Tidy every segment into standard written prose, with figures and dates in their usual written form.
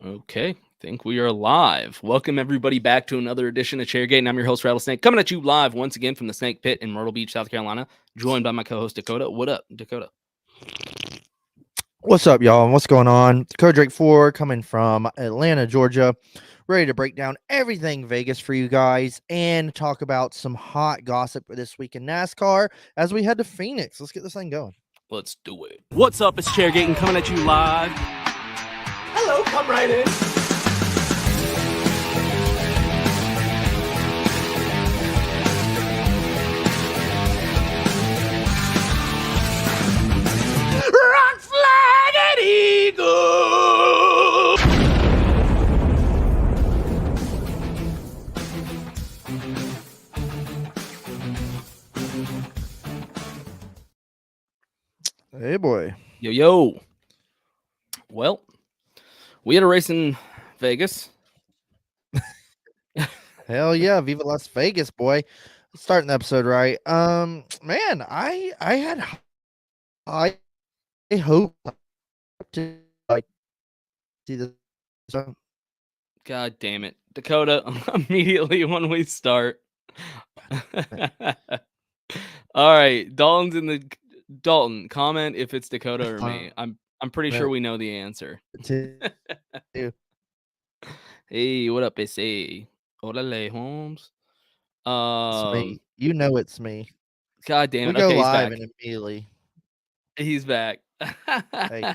Okay, think we are live. Welcome everybody back to another edition of Chairgatin. I'm your host Rattlesnake, coming at you live once again from the Snake Pit in Myrtle Beach, South Carolina, joined by my co-host Dakota. What up, Dakota? What's up, y'all? And what's going on? Code Drake 4 coming from Atlanta, Georgia, ready to break down everything Vegas for you guys and talk about some hot gossip for this week in NASCAR as we head to Phoenix. Let's get this thing going. Let's do it. What's up? It's Chairgatin coming at you live. Hello, come right in. Rock flag and eagle. Hey, boy. Yo. Well, we had a race in Vegas. Hell yeah, Viva Las Vegas, boy. Starting the episode right. Man, I had high hope to see this. God damn it, Dakota! Immediately when we start. All right, Dalton. Comment if it's Dakota or me. I'm pretty sure we know the answer. Hey, what up, SA? Orale, Holmes. It's me. You know it's me. God damn it. We go Okay, live and immediately. He's back. Hey.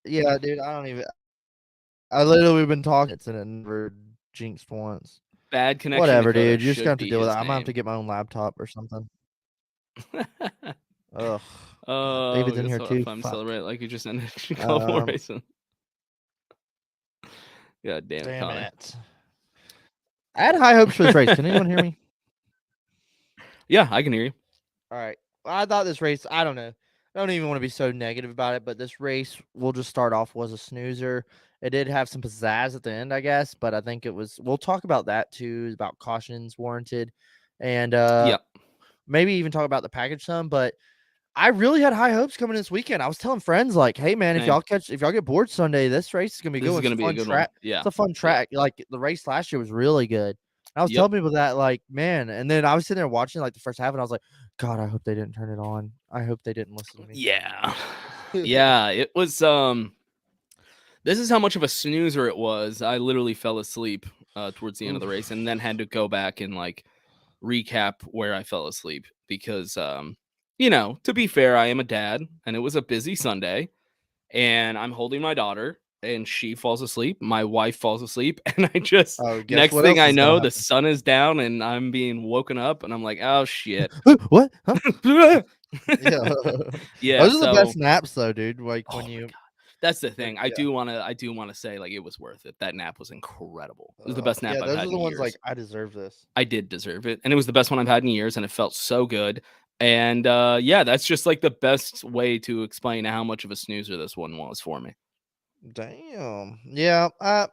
Yeah, dude, I literally been talking and it never jinxed once. Bad connection. Whatever, Dakota, dude. You just got to deal with it. I'm gonna have to get my own laptop or something. Ugh. David's in here too. I'm celebrate like you just ended Chicago racing. God damn it. I had high hopes for this race. Can anyone hear me? Yeah, I can hear you. All right. Well, I thought this race, I don't know. I don't even want to be so negative about it, but this race, we'll just start off, was a snoozer. It did have some pizzazz at the end, I guess, but I think it was, we'll talk about that too, about cautions warranted, and maybe even talk about the package some, but I really had high hopes coming this weekend. I was telling friends, like, hey, man, if y'all get bored Sunday, this race is going to be good. It's a good track. Yeah. It's a fun track. Like, the race last year was really good. I was telling people that, like, man, and then I was sitting there watching, like, the first half, and I was like, God, I hope they didn't turn it on. I hope they didn't listen to me. Yeah. Yeah, it was, this is how much of a snoozer it was. I literally fell asleep towards the end of the race and then had to go back and, like, recap where I fell asleep because, you know, to be fair, I am a dad, and it was a busy Sunday, and I'm holding my daughter, and she falls asleep. My wife falls asleep, and I just next thing I know, the sun is down, and I'm being woken up, and I'm like, oh shit, what? Huh? Yeah. Those are the best naps, though, dude. Like when you. That's the thing. I do want to say, like, it was worth it. That nap was incredible. It was the best nap I've had in years. Those are the ones like I deserve this. I did deserve it, and it was the best one I've had in years, and it felt so good. And that's just like the best way to explain how much of a snoozer this one was for me. Damn. Yeah. I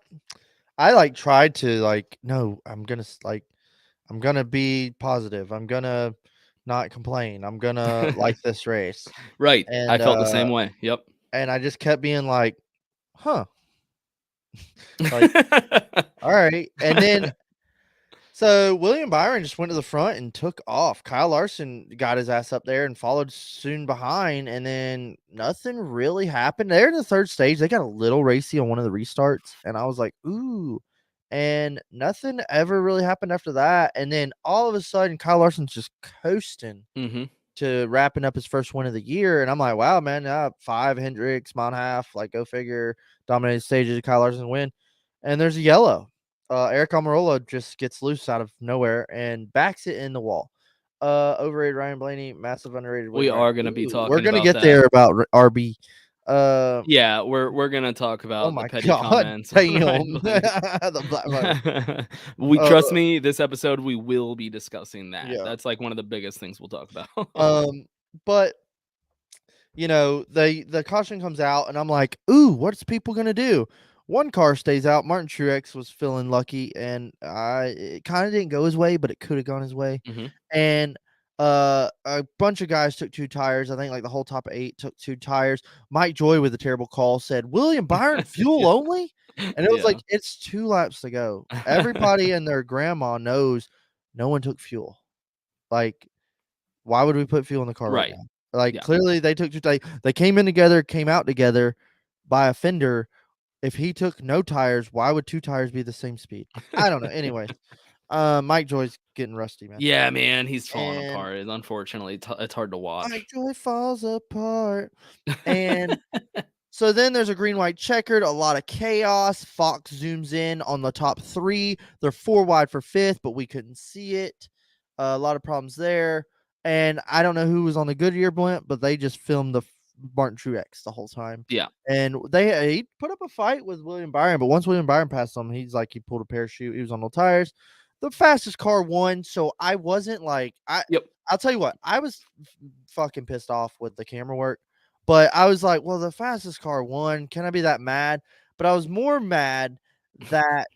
like tried to like, no, I'm gonna be positive. I'm gonna not complain. I'm gonna like this race. Right. And, I felt the same way. Yep. And I just kept being like, huh. Like, all right. And then so William Byron just went to the front and took off. Kyle Larson got his ass up there and followed soon behind, and then nothing really happened. They're in the third stage. They got a little racy on one of the restarts, and I was like, ooh. And nothing ever really happened after that. And then all of a sudden, Kyle Larson's just coasting to wrapping up his first win of the year. And I'm like, wow, man, 5 Hendricks, mile and a half, like go figure, dominated stages, Kyle Larson win. And there's a yellow. Eric Almirola just gets loose out of nowhere and backs it in the wall. Overrated Ryan Blaney, massive underrated. We are going to be talking. We're going to get that. there about RB. Yeah, we're going to talk about the petty comments. Damn. We trust me. This episode we will be discussing that. Yeah. That's like one of the biggest things we'll talk about. But you know, the caution comes out, and I'm like, ooh, what's people going to do? One car stays out. Martin Truex was feeling lucky, and it kind of didn't go his way, but it could have gone his way. And a bunch of guys took 2 tires. I think like the whole top 8 took 2 tires. Mike Joy with a terrible call said, William Byron fuel only? And it was like, it's 2 laps to go. Everybody and their grandma knows no one took fuel. Like, why would we put fuel in the car right Right. now? Like, Yeah. clearly they took they came in together, came out together by a fender. If he took no tires, why would 2 tires be the same speed? I don't know. Anyways, Mike Joy's getting rusty, man. Yeah, man, he's falling And apart. Unfortunately, it's hard to watch. Mike Joy falls apart. And so then there's a green white checkered, a lot of chaos. Fox zooms in on the top 3. They're 4 wide for 5th, but we couldn't see it. A lot of problems there. And I don't know who was on the Goodyear blimp, but they just filmed the Martin Truex the whole time. Yeah. And he put up a fight with William Byron, but once William Byron passed him, he's like, he pulled a parachute. He was on no tires. The fastest car won, so I wasn't like Yep. I'll tell you what, I was fucking pissed off with the camera work, but I was like, well, the fastest car won. Can I be that mad? But I was more mad that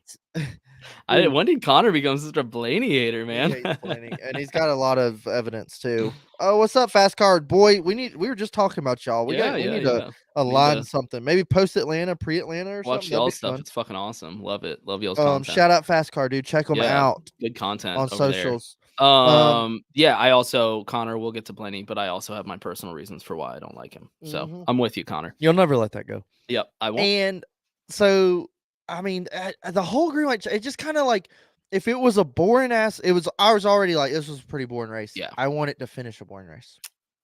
When did Connor become such a Blaney hater, he man? hates Blaney, and he's got a lot of evidence too. Oh, what's up, Fast Car Boy? We were just talking about y'all. We need to align something. Maybe post Atlanta, pre-Atlanta, or Watch something. y'all stuff. It's fucking awesome. Love it. Love y'all's content. Shout out Fast Car, dude. Check them out. Good content on over socials. There. Yeah, I also Connor. We'll get to Blaney, but I also have my personal reasons for why I don't like him. So I'm with you, Connor. You'll never let that go. Yep, I won't. And so, I mean, the whole green light, it just kind of like, if it was a boring ass, I was already like, this was a pretty boring race. Yeah. I want it to finish a boring race.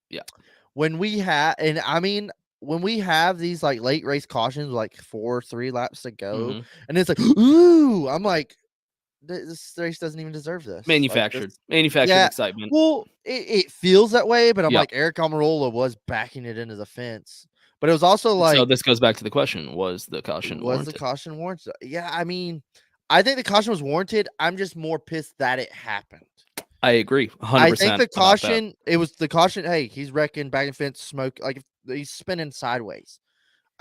Yeah. When we have these like late race cautions, like 3 laps to go, and it's like, ooh, I'm like, this race doesn't even deserve this. Manufactured excitement. Well, it feels that way, but I'm like, Eric Almirola was backing it into the fence. But it was also like, so this goes back to the question: was the caution warranted? Was the caution warranted? Yeah, I mean, I think the caution was warranted. I'm just more pissed that it happened. I agree, 100%. I think the caution. It was the caution. Hey, he's wrecking back and fence, smoke, like if he's spinning sideways.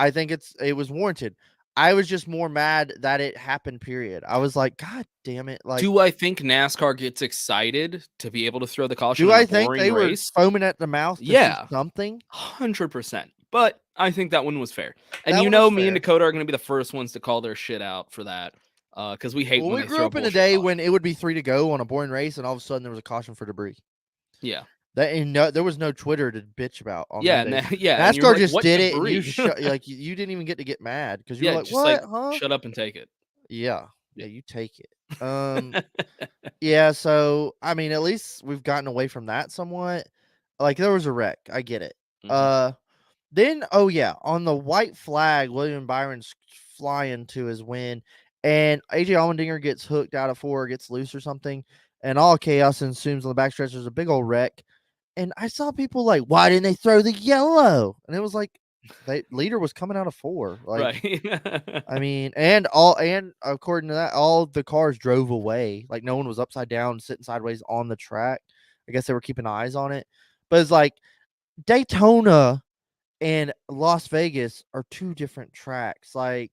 I think it was warranted. I was just more mad that it happened. Period. I was like, God damn it! Like, do I think NASCAR gets excited to be able to throw the caution? Do I think they were foaming at the mouth? To see something 100%. But I think that one was fair. And me and Dakota are going to be the first ones to call their shit out for that. Because we hate when we grew up in a day when it would be 3 to go on a boring race, and all of a sudden there was a caution for debris. Yeah. There was no Twitter to bitch about. NASCAR just did it. And you didn't even get to get mad because you're like, what? Huh? Shut up and take it. Yeah, you take it. Yeah. So I mean, at least we've gotten away from that somewhat. Like there was a wreck. I get it. Then, on the white flag, William Byron's flying to his win, and AJ Allmendinger gets hooked out of 4, gets loose or something, and all chaos ensues on the backstretch. There's a big old wreck, and I saw people like, why didn't they throw the yellow? And it was like, the leader was coming out of 4. Like, right. I mean, and according to that, all the cars drove away. Like no one was upside down, sitting sideways on the track. I guess they were keeping eyes on it, but it's like Daytona and Las Vegas are 2 different tracks. Like,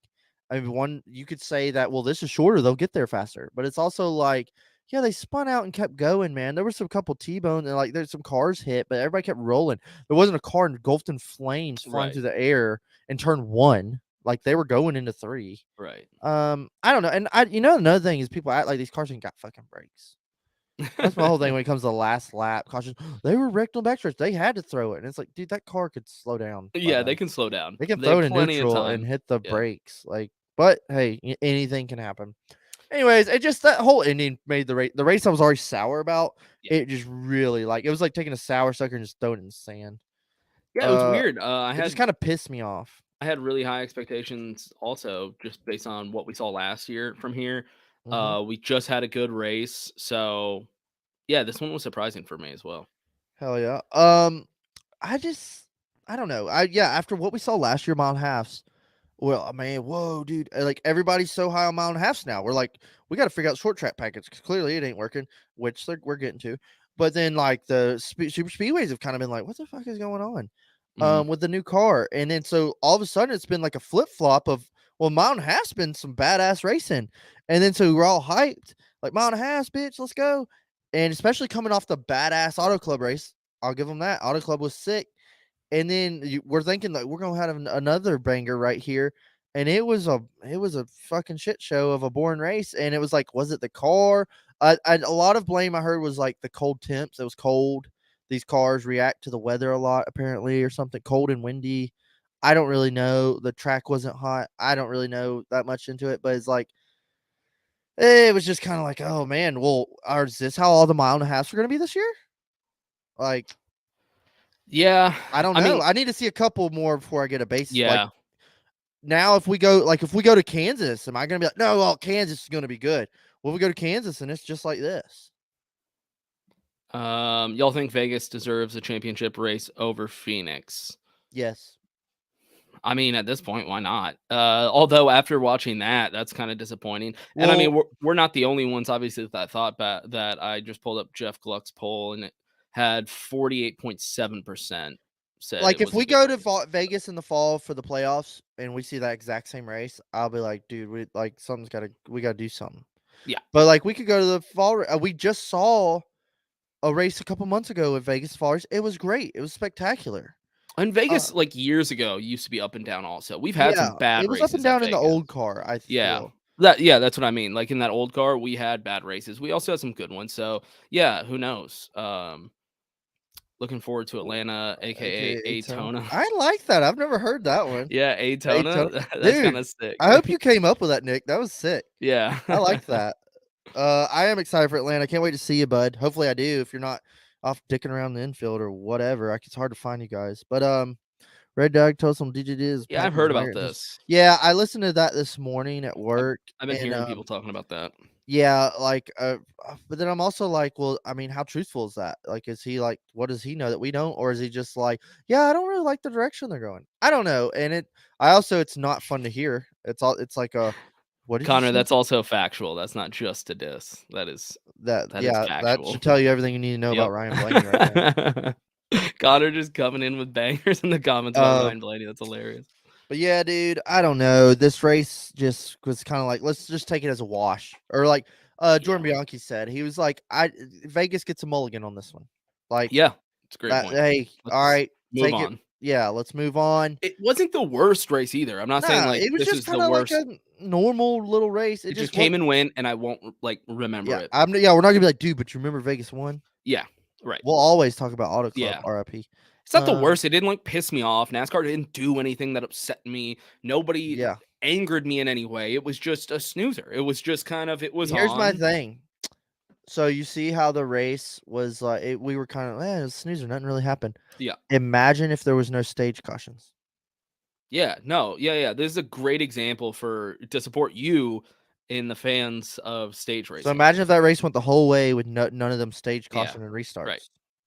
I mean, one you could say that, well, this is shorter, they'll get there faster. But it's also like, yeah, they spun out and kept going, man. There were some couple T-bones and like there's some cars hit, but everybody kept rolling. There wasn't a car engulfed in flames flying through the air in turn 1. Like they were going into 3. Right. I don't know. And another thing is people act like these cars ain't got fucking brakes. That's my whole thing when it comes to the last lap caution. They were wrecked on backstretch. They had to throw it. And it's like, dude, that car could slow down. Yeah, they can slow down. They can throw it in neutral and hit the brakes. Like, but hey, anything can happen. Anyways, it just that whole ending made the race. The race I was already sour about. Yeah. It just really it was like taking a sour sucker and just throwing it in the sand. Yeah, it was weird. It just kind of pissed me off. I had really high expectations also, just based on what we saw last year from here. We just had a good race, so yeah, this one was surprising for me as well. Hell yeah. I don't know. After what we saw last year, mile and halves. Well, man, whoa, dude! Like everybody's so high on mile and halves now. We're like, we got to figure out short track package because clearly it ain't working, which we're getting to. But then like the super speedways have kind of been like, what the fuck is going on? With the new car, and then so all of a sudden it's been like a flip flop of, well, mile and half's been some badass racing, and then so we're all hyped like mile and a half, bitch, let's go. And especially coming off the badass Auto Club race, I'll give them that. Auto Club was sick. And then we're thinking like we're going to have another banger right here. and it was a fucking shit show of a boring race. And it was like, was it the car? A lot of blame I heard was like the cold temps. It was cold. These cars react to the weather a lot, apparently, or something. Cold and windy. I don't really know. The track wasn't hot. I don't really know that much into it, but it's like it was just kind of like, oh man, well, is this how all the mile and a halves are going to be this year? Like, Yeah, I don't I know. mean, I need to see a couple more before I get a base. Like yeah. now, if we go to Kansas, am I going to be like, no, well, Kansas is going to be good? Well, we go to Kansas and it's just like this. Y'all think Vegas deserves a championship race over Phoenix? Yes. I mean, at this point, why not? Although after watching that, that's kind of disappointing. And I mean, Well, we're not the only ones, obviously, that thought that. I just pulled up Jeff Gluck's poll, and it had 48.7% said like it if was a we good go to race. Vegas in the fall for the playoffs and we see that exact same race, I'll be like, dude, we got to do something. Yeah. But like we could go to the fall. We just saw a race a couple months ago at Vegas Fall Race. It was great. It was spectacular. And Vegas, like years ago, used to be up and down. Also, we've had some Yeah, bad it was up and races at down in the Vegas. old car, I Yeah. feel. Yeah, that's what I mean. Like in that old car, we had bad races. We also had some good ones. So yeah, who knows? Looking forward to Atlanta, aka AKA Atone. Atona. I like that. I've never heard that one. Yeah, Atone. Atona. That's kind Dude, of sick. I hope you came up with that, Nick. That was sick. Yeah. I like that. I am excited for Atlanta. I can't wait to see you, bud. Hopefully I do. If you're not off dicking around the infield or whatever, it's hard to find you guys. But Red Dog told some DJs Yeah, I've package heard about awareness. this. Yeah, I listened to that this morning at I've, work, I've been and hearing people talking about that. yeah, like, but then I'm also like, well, I mean, how truthful is that? Like, is he like, what does he know that we don't, or is he just like, yeah, I don't really like the direction they're going. I don't know, and it's not fun to hear. It's like a, what did you Connor, say? that's also factual. That's not just a diss. That is That factual. should tell you everything you need to know about Yep. Ryan Blaney right there. Connor just coming in with bangers in the comments about Uh, Ryan Blaney. That's hilarious. but yeah, dude, I don't know. This race just was kind of like, let's just take it as a wash, or like Jordan Bianchi said, he was like, Vegas gets a mulligan on this one, like Yeah, it's a great that. point. Hey, all Let's right, move take it. on. Yeah, let's move on. It wasn't the worst race either. I'm not saying Nah, like it was this just is the kind of like worst. a normal little race. It It just just came wasn't. and went, and I won't like remember Yeah, it. yeah, we're not gonna be like, dude, but you remember Vegas won? Yeah, right. We'll always talk about Auto Club, Yeah. RIP. It's not the worst. It didn't like piss me off. NASCAR didn't do anything that upset me. Nobody Yeah. angered me in any way. It was just a snoozer. It was just kind of it was Here's my on. thing. So you see how the race was like? We were kind of, it was snoozer. Nothing really happened. Yeah. Imagine if there was no stage cautions. Yeah, no, yeah. This is a great example to support you in the fans of stage racing. So imagine if that race went the whole way with none of them stage caution and restarts. Right.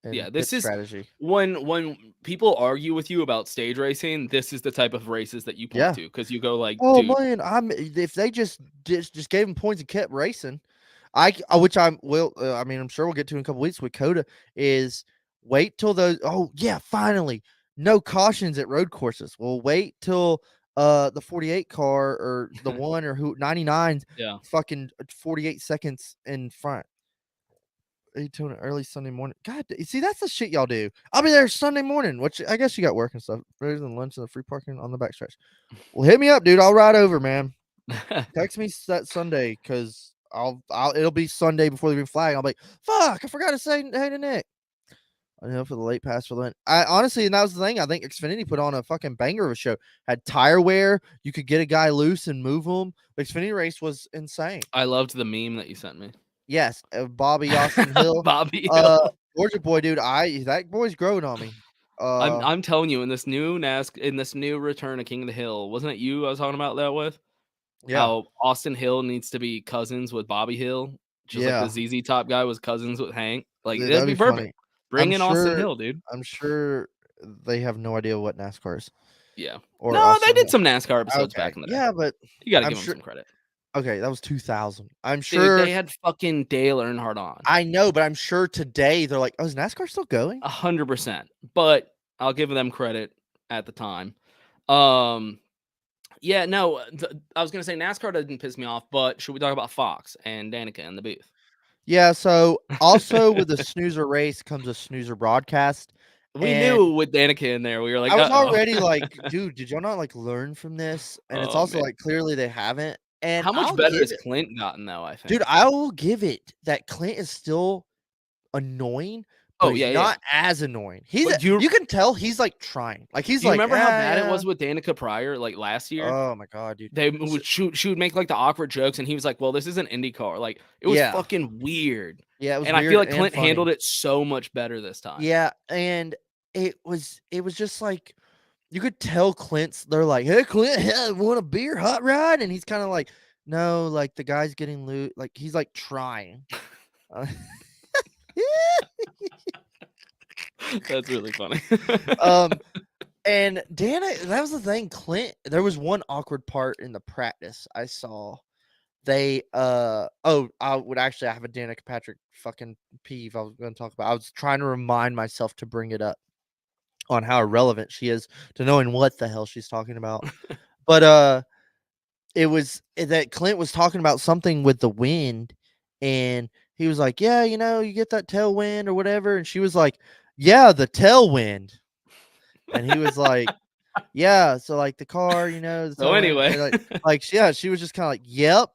And Yeah, pit this is strategy. when people argue with you about stage racing, this is the type of races that you point to because you go like, Oh dude, man, if they just gave him points and kept racing, which I'm sure we'll get to in a couple weeks with Coda, is wait till those. Oh yeah, finally, no cautions at road courses. We'll wait till the 48 car or the one or who 99's yeah. fucking 48 seconds in front. Daytona early Sunday morning. God, you see, that's the shit y'all do. I'll be there Sunday morning, which I guess you got work and stuff. Better than lunch and the free parking on the backstretch. Well, hit me up, dude. I'll ride over, man. Text me that Sunday because it'll be Sunday before the green flag. I'll be like, fuck, I forgot to say hey to Nick. I know for the late pass for the win. I honestly, and that was the thing. I think Xfinity put on a fucking banger of a show. Had tire wear. You could get a guy loose and move him. The Xfinity race was insane. I loved the meme that you sent me. Yes, Bobby Austin Hill. Bobby Hill. Georgia boy, dude. That boy's growing on me. I'm telling you, in this new return of King of the Hill, wasn't it you I was talking about that with? Yeah. How Austin Hill needs to be cousins with Bobby Hill, just like the ZZ Top guy was cousins with Hank. Like that'd be perfect. Funny. Bring in Austin Hill, dude. I'm sure they have no idea what NASCAR is. Yeah. Or no, Austin they did Hill. some NASCAR episodes back in the day. Yeah, but you got to give them some credit. Okay, that was 2000. I'm sure dude, they had fucking Dale Earnhardt on. I know, but I'm sure today they're like, "Oh, is NASCAR still going?" 100%. But I'll give them credit at the time. Yeah, no, I was gonna say NASCAR didn't piss me off, but should we talk about Fox and Danica in the booth? Yeah. So also with the snoozer race comes a snoozer broadcast, We And knew with Danica in there, we were like, I was uh-oh. already like, dude, did y'all not like learn from this? And it's Oh, also man. like clearly they haven't. And How much I'll better give has it, Clint gotten, though, I dude, think? I will give it that Clint is still annoying, but Oh, he's yeah, yeah. not as annoying. He's But do you can tell he's like trying. Like he's you like, remember how bad it yeah. was with Danica prior, like last year? Oh my god, dude. They would she would make like the awkward jokes, and he was like, "Well, this is an IndyCar." Like it was Yeah. fucking weird, Yeah, it was and I feel weird like and Clint funny. handled it so much better this time. Yeah, and it was just like you could tell they're like, "Hey Clint, yeah, want a beer, hot rod?" And he's kind of like, "No, like the guy's getting loose." Like he's like trying. Uh, That's really funny. um, and Dana, that was the thing. Clint, there was one awkward part in the practice I saw. They I would actually I have a Danica Patrick fucking peeve I was going to talk about. I was trying to remind myself to bring it up on how irrelevant she is to knowing what the hell she's talking about. But it was that Clint was talking about something with the wind, and he was like, "Yeah, you get that tailwind or whatever," and she was like, "Yeah, the tailwind," and he was like, "Yeah, so like the car, the So tailwind," anyway, and yeah, she was just kind of like, "Yep,"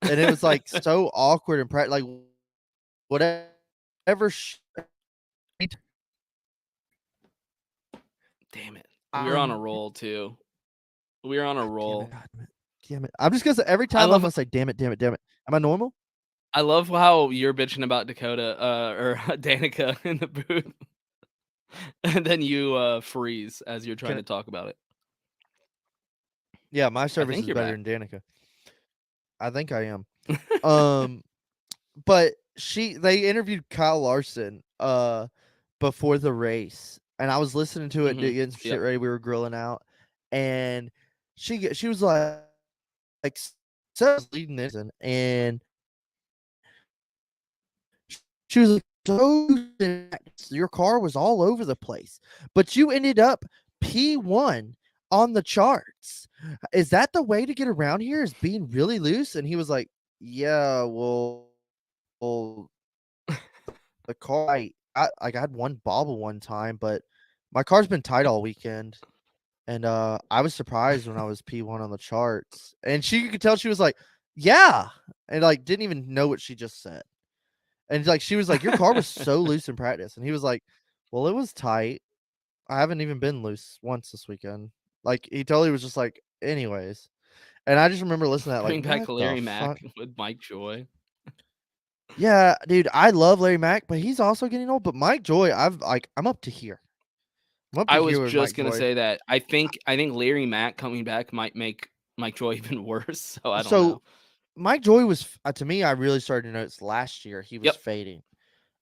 and it was like so awkward and like whatever. damn it, we're on a roll too. We're on a God roll. damn it. I'm just gonna say every I time I'm love gonna say, damn it, damn it, damn it. Am I normal? I love how you're bitching about Dakota or Danica in the booth, and then you freeze as you're trying Can to talk about it. Yeah, my I service think is you're better back. than Danica. I think I am. Um, but they interviewed Kyle Larson before the race, and I was listening to it, getting some shit Yep. ready. We were grilling out, and she was like so I was leading this, and she was like, so your car was all over the place, but you ended up P1 on the charts. Is that the way to get around here? Is being really loose? And he was like, yeah, well the car, I had one bobble one time, but my car's been tight all weekend. And I was surprised when I was P1 on the charts. And you could tell she was like, yeah. And like didn't even know what she just said. And like she was like, your car was so loose in practice. And he was like, well, it was tight. I haven't even been loose once this weekend. Like he totally was just like, anyways. And I just remember listening to that, like, Bring back what the Larry fuck? Mack with Mike Joy. Yeah, dude, I love Larry Mack, but he's also getting old. But Mike Joy, I'm up to here. I'm up to I was here with just Mike gonna Joy. say that. I think Larry Mack coming back might make Mike Joy even worse. So I don't So know. Mike Joy was to me, I really started to notice last year he was Yep. fading.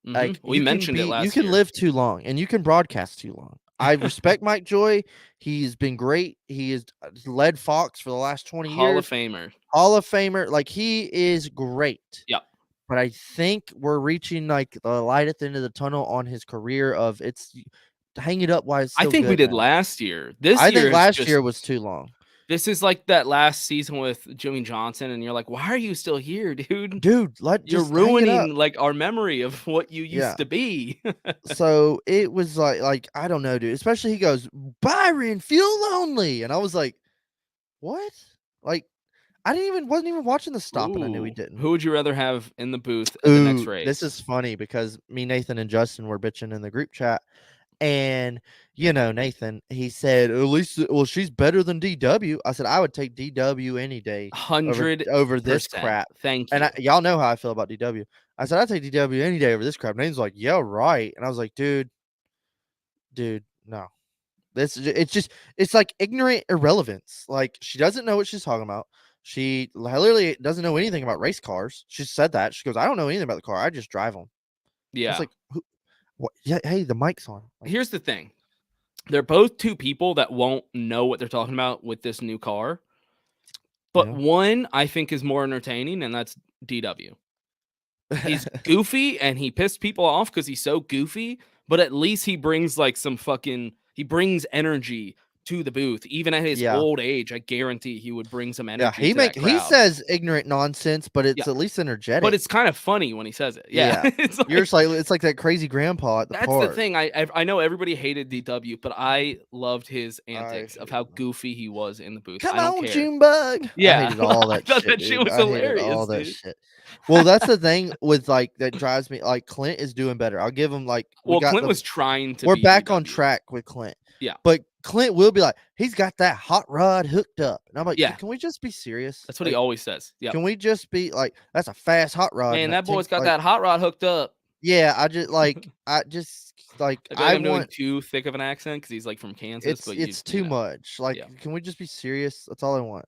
Like We mentioned it you last can year. live too long and you can broadcast too long. I respect Mike Joy. He's been great. He has led Fox for the last 20 Hall of years. Famer. Hall of Famer. Like he is great. Yep. But I think we're reaching like the light at the end of the tunnel on his career of hang it up while it's I still think we good did now. last year. This I year think is last just year was too long. this is like that last season with Jimmy Johnson, and you're like, why are you still here, dude? Dude, You're just hang it up. ruining like our memory of what you Yeah. used to be. So it was like I don't know, dude. Especially he goes, Byron, feel lonely. And I was like, what? Like wasn't even watching the stop, and I knew he Ooh, didn't. who would you rather have in the booth at the next race? This is funny because me, Nathan, and Justin were bitching in the group chat. And Nathan, he said, at least she's better than DW. I said, I would take DW any day 100 over this crap. Thank you. And y'all know how I feel about DW. I said, I'd take DW any day over this crap. Nathan's like, yeah, right. And I was like, dude, no. It's like ignorant irrelevance. Like she doesn't know what she's talking about. She literally doesn't know anything about race cars. She said that. She goes, I don't know anything about the car. I just drive them. Yeah. It's like, what? Yeah, hey, the mic's on. Like, here's the thing. They're both two people that won't know what they're talking about with this new car. But one I think is more entertaining, and that's DW. He's goofy and he pissed people off because he's so goofy, but at least he brings like he brings energy to the booth, even at his Yeah. old age. I guarantee he would bring some Yeah, energy. he says ignorant nonsense, but it's Yeah. at least energetic. But it's kind of funny when he says it. Yeah, Yeah. it's You're just like it's like that crazy grandpa at the that's park. the thing. I know everybody hated DW, but I loved his antics of how goofy he was in the booth. Come I don't on, care. Junebug. Yeah, I hated all I that thought shit. that Dude. shit was I hated hilarious, all that dude. shit. Well, that's the thing with like that drives me. Like Clint is doing better. I'll give him like Well, Clint was trying to. We're be back on DW. track with Clint. Yeah, but Clint will be like, he's got that hot rod hooked up, and I'm like, Yeah. can we just be serious? that's what like, he always says. Yeah, Can we just be like, that's a fast hot rod? man, and that boy's got like, that hot rod hooked up. Yeah, I just like, I feel like I'm doing too thick of an accent because he's like from Kansas. But it's too much. Like, can we just be serious? That's all I want.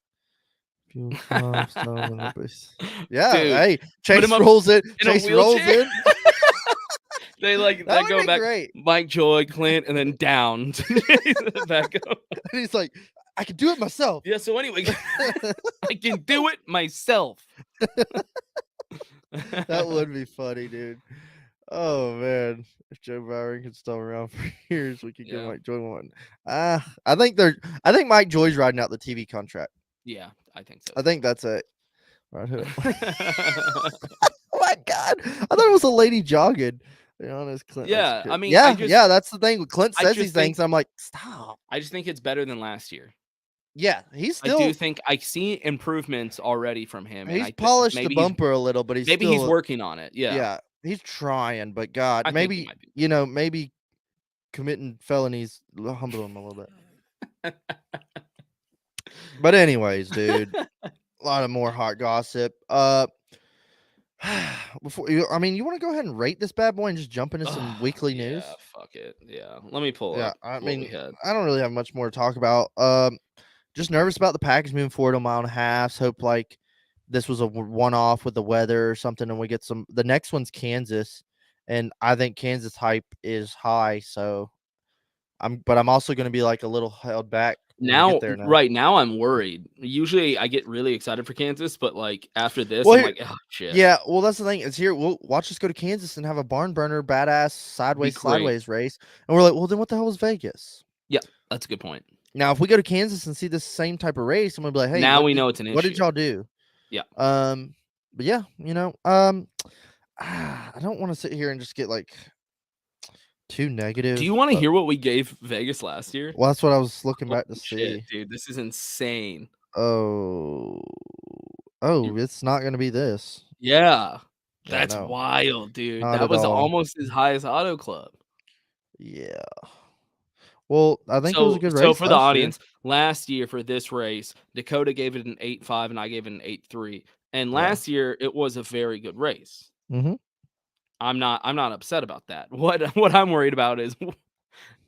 Yeah, Dude, hey, put Chase him up rolls in. in a Chase rolls wheelchair. in. They like That they would go be back. great. Mike Joy, Clint, and then down. Back up. And he's like, I can do it myself. Yeah. So anyway, I can do it myself. That would be funny, dude. Oh man, if Joe Byron could stay around for years, we could get Mike Joy one. I think Mike Joy's riding out the TV contract. Yeah, I think so. I think that's it. Right. Oh my god, I thought it was a lady jogging. Be honest, Clint. Yeah, I mean, yeah, that's the thing. Clint says these think- things. I'm like, stop. I just think it's better than last year. Yeah, he's still. I do think I see improvements already from him. He's and polished the maybe bumper a little, but he's maybe still, he's working on it. Yeah. Yeah, he's trying, but God, I think he maybe might be. maybe committing felonies humble him a little bit. But anyways, dude, a lot of more hot gossip. Before you want to go ahead and rate this bad boy and just jump into some weekly news? Yeah, fuck it. Yeah, let me pull Yeah, up. I what we mean, had. I don't really have much more to talk about. Just nervous about the package moving forward a mile and a half. Hope like this was a one-off with the weather or something, and we get some. The next one's Kansas, and I think Kansas hype is high. So I'm also going to be like a little held back Now, right now, I'm worried. Usually, I get really excited for Kansas, but like after this, I'm like, oh shit. Yeah, well, that's the thing. It's here. We'll watch us go to Kansas and have a barn burner, badass sideways race, and we're like, well, then what the hell was Vegas? Yeah, that's a good point. Now, if we go to Kansas and see the same type of race, I'm gonna be like, hey, now we know it's an issue. What did y'all do? Yeah. But yeah, I don't want to sit here and just get like too negative. Do you want to hear what we gave Vegas last year? Well, that's what I was looking back to see. See. Dude, this is insane. Oh, it's not gonna be this. Yeah. That's wild, dude. That was almost as high as Auto Club. Yeah. Well, I think it was a good race. So for the audience, last year for this race, Dakota gave it an 8.5 and I gave it an 8.3. And last year it was a very good race. Mm-hmm. I'm not upset about that. What I'm worried about is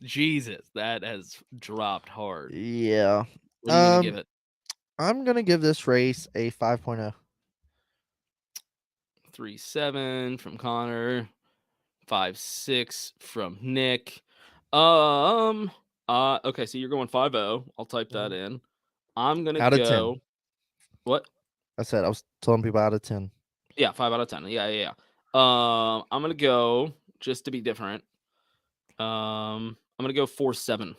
Jesus, that has dropped hard. Yeah. What are you gonna give it? I'm gonna give this race a 5.0. 3.7 from Connor, 5.6 from Nick. Okay, so you're going 5.0. I'll type that in. I'm gonna out of go 10. What? I said I was telling people out of 10. Yeah, 5 out of 10. Yeah. I'm gonna go just to be different. I'm gonna go 4.7.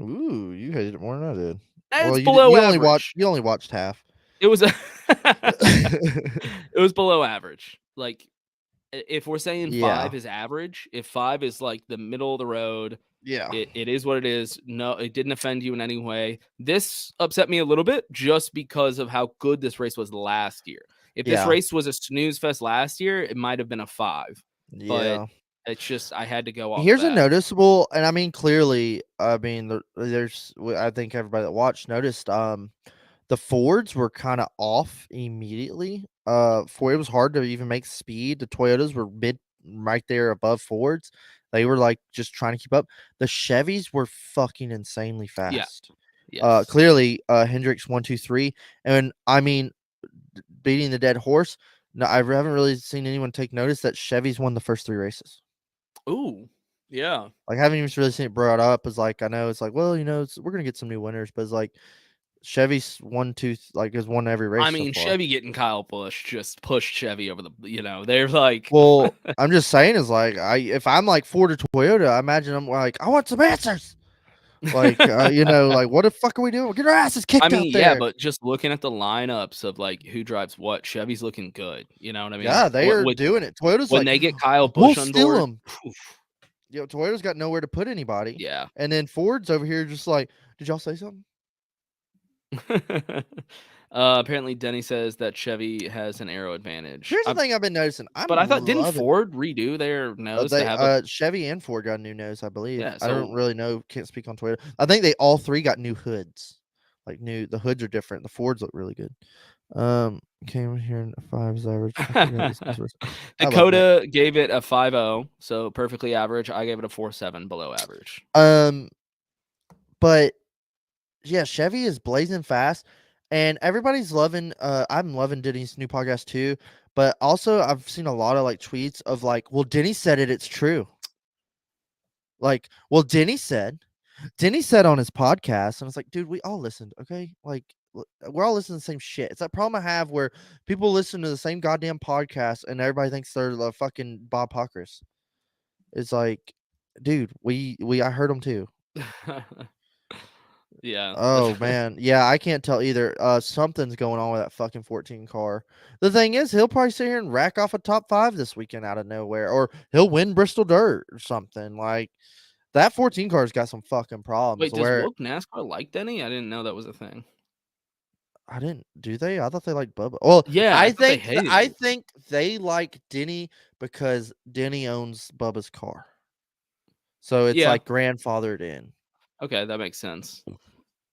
Ooh, you hated it more than I did. It's below average. You only watched half. It was it was below average. Like if we're saying 5 is average, if 5 is like the middle of the road, it is what it is. No, it didn't offend you in any way. This upset me a little bit just because of how good this race was last year. If this race was a snooze fest last year, it might have been a 5. But it's just I had to go off. Here's a noticeable, and I mean clearly, I mean there's I think everybody that watched noticed the Fords were kind of off immediately. It was hard to even make speed. The Toyotas were right there above Fords. They were like just trying to keep up. The Chevys were fucking insanely fast. Yes. Clearly, Hendricks 1, 2, 3, and I mean beating the dead horse. No, I haven't really seen anyone take notice that Chevys won the first 3 races. Ooh, yeah. Like I haven't even really seen it brought up. As like I know it's like, well, we're gonna get some new winners, but it's like Chevy's 1, 2, like has won every race. I mean, Chevy getting Kyle Busch just pushed Chevy over the. They're like. Well, I'm just saying is like if I'm like Ford or Toyota, I imagine I'm like I want some answers. Like, like what the fuck are we doing? Get our asses kicked I out mean, there. yeah, but just looking at the lineups of like who drives what, Chevy's looking good. You know what I mean? Yeah, they are With doing it. Toyota's when like, they get Kyle we'll Busch on steal board, them. Toyota's got nowhere to put anybody. yeah. And then Ford's over here just like, did y'all say something? Apparently, Denny says that Chevy has an aero advantage. Here's the thing I've been noticing. But I thought didn't loving Ford redo their nose to have a Chevy and Ford got a new nose, I believe. yeah? I don't really know. Can't speak on Toyota. I think they all three got new hoods. Like the hoods are different. The Fords look really good. Came here in 5's average. Dakota gave it a 5.0, so perfectly average. I gave it a 4.7, below average. But yeah, Chevy is blazing fast, and everybody's loving. I'm loving Denny's new podcast too. But also, I've seen a lot of like tweets of like, well, Denny said it. It's true. Like, well, Denny said on his podcast, and it's like, dude, we all listened, okay? Like, we're all listening to the same shit. It's that problem I have where people listen to the same goddamn podcast, and everybody thinks they're the fucking Bob Puckers. It's like, dude, I heard them too. Yeah. Oh man, yeah, I can't tell either. Something's going on with that fucking 14 car. The thing is, he'll probably sit here and rack off a top 5 this weekend out of nowhere, or he'll win Bristol Dirt or something. Like that 14 car's got some fucking problems. Wait, does woke NASCAR like Denny? I didn't know that was a thing. I didn't. Do they? I thought they liked Bubba. Well, yeah, I think they like Denny because Denny owns Bubba's car, so it's like grandfathered in. Okay, that makes sense.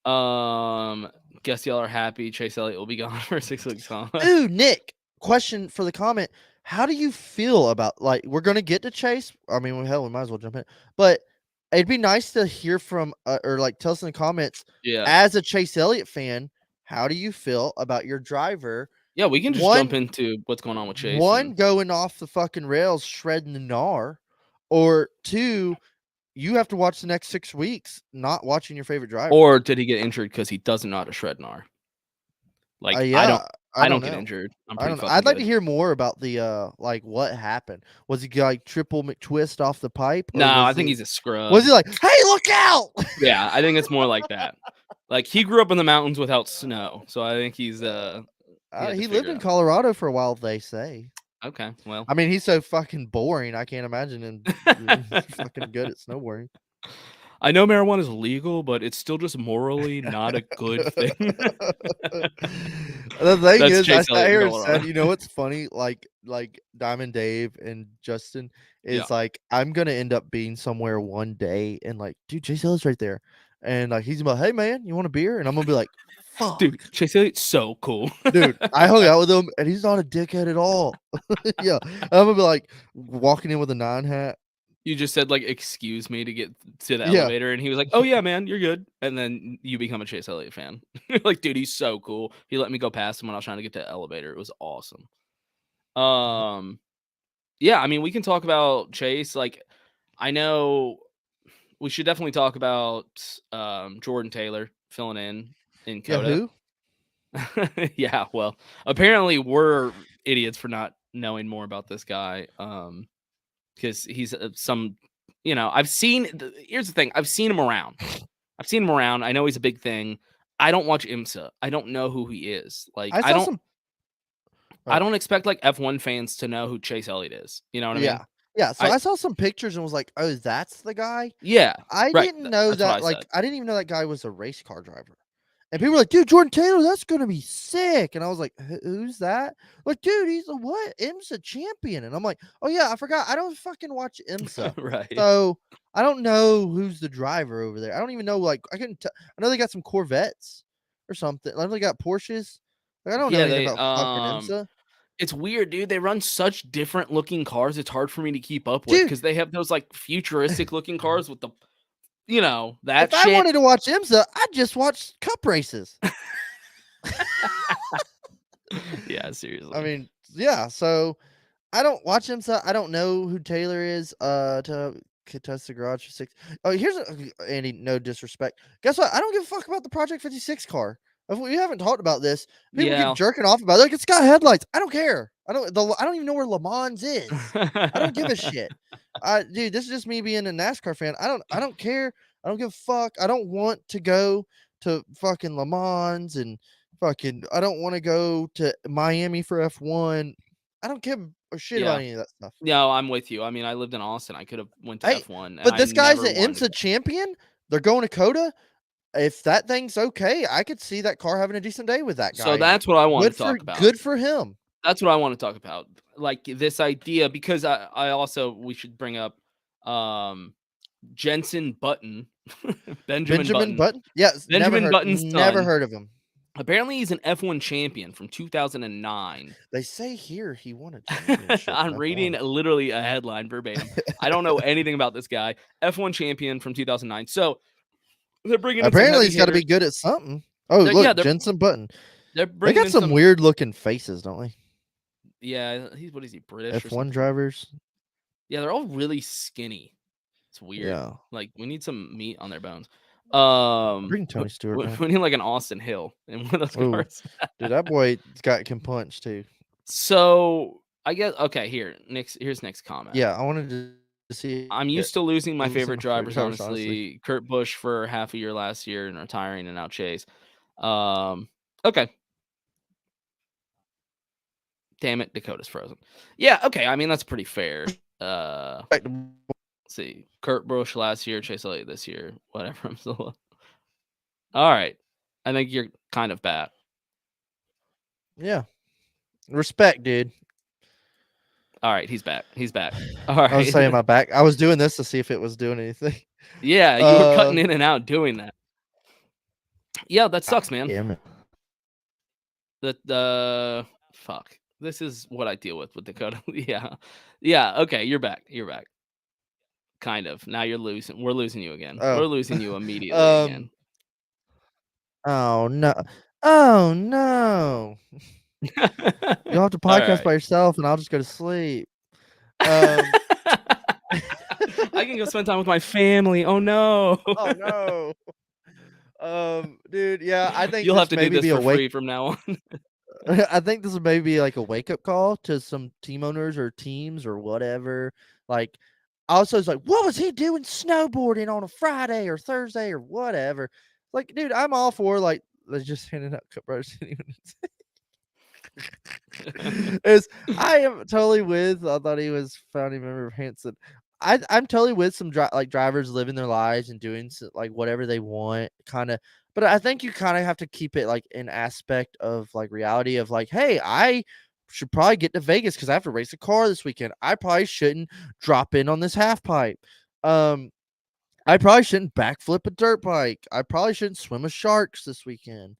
Guess y'all are happy Chase Elliott will be gone for 6 weeks, huh? Ooh, Nick, question for the comment. How do you feel about, like, we're going to get to Chase? I mean, hell, we might as well jump in. But it'd be nice to hear from, or like tell us in the comments, as a Chase Elliott fan, how do you feel about your driver? Yeah, we can just jump into what's going on with Chase. One, going off the fucking rails, shredding the gnar, or two, you have to watch the next 6 weeks not watching your favorite driver. Or did he get injured because he doesn't know how to shred gnar? Like, I don't get injured. I'm pretty fucking I'd like good. to hear more about the like what happened. Was he like triple McTwist off the pipe? No, I think he's a scrub. Was he like, hey, look out? Yeah, I think it's more like that. Like, he grew up in the mountains without snow, so I think he's he lived in Colorado for a while, they say. Okay, well, I mean, he's so fucking boring. I can't imagine him fucking good at snowboarding. I know marijuana is legal, but it's still just morally not a good thing. The thing is, I sat here and said, you know what's funny? Like Diamond Dave and Justin is like, I'm gonna end up being somewhere one day and like, dude, Chase Elliott's right there, and like he's gonna be like, hey man, you want a beer? And I'm gonna be like, fuck, dude, Chase Elliott's so cool, dude. I hung out with him and he's not a dickhead at all. Yeah, I'm gonna be like walking in with a 9 hat. You just said like, excuse me to get to the elevator, and he was like, oh yeah, man, you're good. And then you become a Chase Elliott fan. You're like, dude, he's so cool. He let me go past him when I was trying to get to the elevator. It was awesome. Yeah, I mean, we can talk about Chase. Like, I know we should definitely talk about Jordan Taylor filling in Coda. Yeah, who? Yeah, well, apparently we're idiots for not knowing more about this guy. Because he's some, I've seen. Here's the thing: I've seen him around. I know he's a big thing. I don't watch IMSA. I don't know who he is. Like, I don't expect like F1 fans to know who Chase Elliott is. You know what I mean? Yeah. So I saw some pictures and was like, oh, that's the guy. Yeah, I didn't know that. Like, I didn't even know that guy was a race car driver. And people were like, dude, Jordan Taylor, that's going to be sick. And I was like, who's that? Like, dude, he's a what? IMSA champion. And I'm like, oh, yeah, I forgot. I don't fucking watch IMSA. Right. So I don't know who's the driver over there. I don't even know. Like, I couldn't tell. I know they got some Corvettes or something. I know they got Porsches. Like, I don't know anything about fucking IMSA. It's weird, dude. They run such different looking cars. It's hard for me to keep up with because they have those like futuristic looking cars with the that if shit. I wanted to watch IMSA, I'd just watch cup races. Yeah, seriously. I mean, yeah. So I don't watch IMSA. I don't know who Taylor is. To test the garage for 6. Oh, here's Andy. No disrespect. Guess what? I don't give a fuck about the Project 56 car. If we haven't talked about this, people keep jerking off about it. Like, it's got headlights. I don't care. I don't even know where Le Mans is. I don't give a shit. Dude, this is just me being a NASCAR fan. I don't care. I don't give a fuck. I don't want to go to fucking Le Mans and fucking. I don't want to go to Miami for F1. I don't give a shit about Yeah. any of that stuff. No, I'm with you. I mean, I lived in Austin. I could have went to Hey, F1, and but I this guy's never an wanted to IMSA champion. They're going to Coda. If that thing's okay, I could see that car having a decent day with that guy. So in it. that's what I want to talk about. Good for him. That's what I want to talk about. Like this idea, because I also we should bring up Jensen Button, Benjamin Button. Yes, Benjamin Button's never son. heard of him. Apparently, he's an F1 champion from 2009. They say here he won a championship. I'm reading literally a headline verbatim. I don't know anything about this guy. F1 champion from 2009. So they're bringing. Apparently, he's got to be good at something. Oh, look, Jensen Button. They got some weird looking faces, don't they? Yeah, what is he, British? F1 drivers. Yeah, they're all really skinny. It's weird. Yeah, like we need some meat on their bones. Bring Tony Stewart. We need like an Austin Hill in one of those cars. Dude, that boy can punch too. So I guess here's next comment. Yeah, I wanted to see. I'm used to losing my favorite drivers, honestly. Kurt Busch for half a year last year and retiring, and now Chase. Okay. Damn it, Dakota's frozen. Yeah, okay. I mean, that's pretty fair. Let's see. Kurt Busch last year, Chase Elliott this year. Whatever. I'm still. All right. I think you're kind of bad. Yeah. Respect, dude. All right, he's back. All right. I was saying my back. I was doing this to see if it was doing anything. Yeah, you were cutting in and out doing that. Yeah, that sucks, man. Damn it. The fuck. This is what I deal with Dakota. Yeah. Okay, you're back. Kind of. Now you're losing. We're losing you again. We're losing you immediately again. Oh no! You'll have to podcast by yourself, and I'll just go to sleep. I can go spend time with my family. Oh no! Oh no! Dude, yeah, I think you'll have to do this for free free from now on. I think this is maybe like a wake up call to some team owners or teams or whatever. Like, also, it's like, what was he doing snowboarding on a Friday or Thursday or whatever? Like, dude, I'm all for like let's just handing out Cup Brothers. I am totally with. I thought he was founding member of Hanson. I'm totally with some drivers living their lives and doing like whatever they want, kind of. But I think you kind of have to keep it like an aspect of like reality of like, hey, I should probably get to Vegas because I have to race a car this weekend. I probably shouldn't drop in on this half pipe. I probably shouldn't backflip a dirt bike. I probably shouldn't swim with sharks this weekend.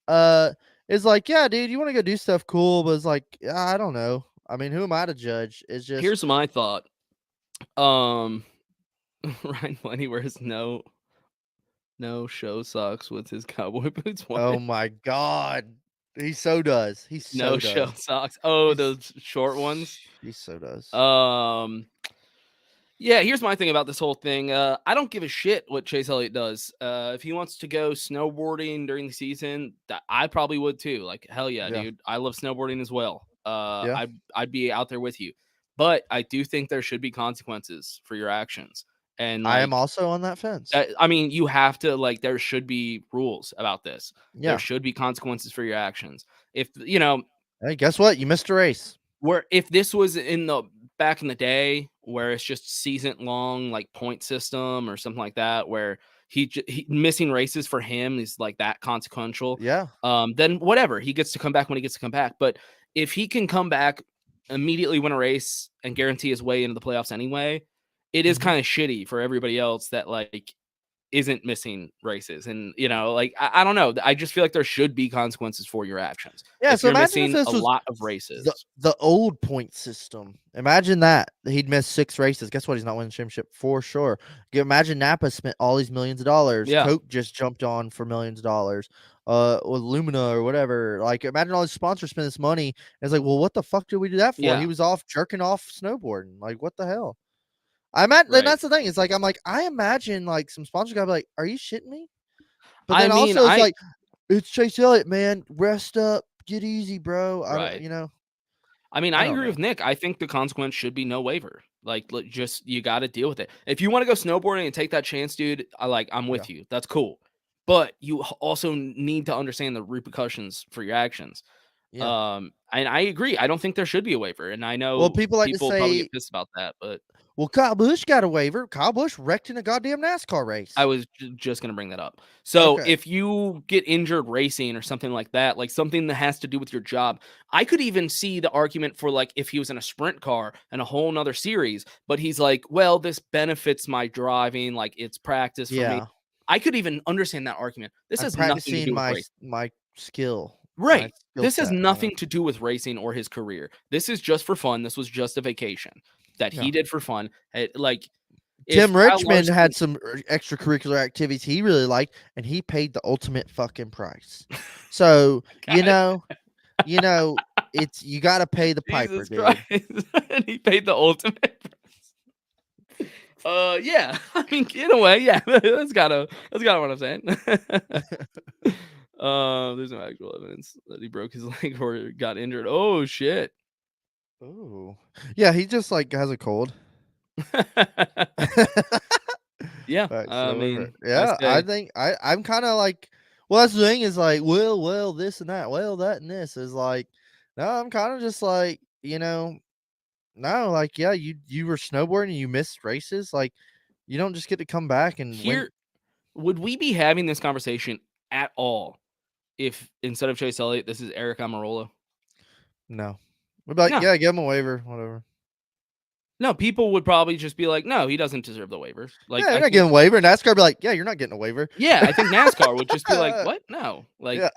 It's like, yeah, dude, you want to go do stuff cool, but it's like, I don't know. I mean, who am I to judge? It's just here's my thought. Ryan Blaney wears no show socks with his cowboy boots. What? Oh my god, he so does. He so does. Show socks. Oh, those short ones. He so does. Yeah, here's my thing about this whole thing. I don't give a shit what Chase Elliott does. If he wants to go snowboarding during the season, I probably would too. Like, hell yeah, dude. I love snowboarding as well. I'd be out there with you. But I do think there should be consequences for your actions. And I am also on that fence. I mean, you have to there should be rules about this. Yeah. There should be consequences for your actions. If hey, guess what? You missed a race. Where if this was back in the day where it's just season long like point system or something like that, where he missing races for him is like that consequential. Yeah. Then whatever, he gets to come back when he gets to come back. But if he can come back, immediately win a race and guarantee his way into the playoffs anyway, it is kind of shitty for everybody else that like isn't missing races. And I don't know. I just feel like there should be consequences for your actions. Yeah, if so you're imagine missing if this a was lot of races. The old point system. Imagine that he'd missed 6 races. Guess what? He's not winning the championship for sure. Imagine Napa spent all these millions of dollars. Yeah. Coke just jumped on for millions of dollars. With Lumina or whatever. Like, imagine all these sponsors spend this money. And it's like, well, what the fuck did we do that for? Yeah. He was off jerking off snowboarding. Like, what the hell? And that's the thing. It's like I imagine like some sponsors gotta be like, "Are you shitting me?" But then it's like, it's Chase Elliott, man. Rest up, get easy, bro. Right. I mean, I I don't agree know. with Nick. I think the consequence should be no waiver. Like, just you got to deal with it. If you want to go snowboarding and take that chance, dude, I'm Yeah. with you. That's cool. But you also need to understand the repercussions for your actions. Yeah. And I agree. I don't think there should be a waiver. And I Well, know people like to people probably say, get pissed about that, but well, Kyle Busch got a waiver. Kyle Busch wrecked in a goddamn NASCAR race. I was just going to bring that up. So Okay. if you get injured racing or something like that, like something that has to do with your job, I could even see the argument for like if he was in a sprint car and a whole nother series, but he's like, well, this benefits my driving, like it's practice for me. Yeah. I could even understand that argument. This I'm has nothing to practicing do with racing. my skill. My Right. skill This has set. nothing to do with racing or his career. This is just for fun. This was just a vacation that he Yeah. did for fun. Like Tim if Kyle Richmond Larson, had some extracurricular activities he really liked, and he paid the ultimate fucking price. So God, it's you got to pay the piper, Jesus dude. Christ, and he paid the ultimate price. Yeah. I mean, in a way, yeah. That's kind of what I'm saying. There's no actual evidence that he broke his leg or got injured. Oh shit. Oh, yeah, he just like has a cold. Yeah. Right, I so mean, I yeah, I say think I'm kind of like, well, that's the thing is like, well, this and that, well, that and this is like, no, I'm kind of just like, no, like, yeah, you were snowboarding and you missed races, like, you don't just get to come back and win. here, would we be having this conversation at all if instead of Chase Elliott, this is Eric Amarola? No, we'd be like, No. yeah, give him a waiver, whatever. No, people would probably just be like, "No, he doesn't deserve the waiver." Like, Yeah, I you're not think, getting a waiver. NASCAR be like, yeah, you're not getting a waiver. yeah, I think NASCAR would just be like, "What? No." Like, Yeah,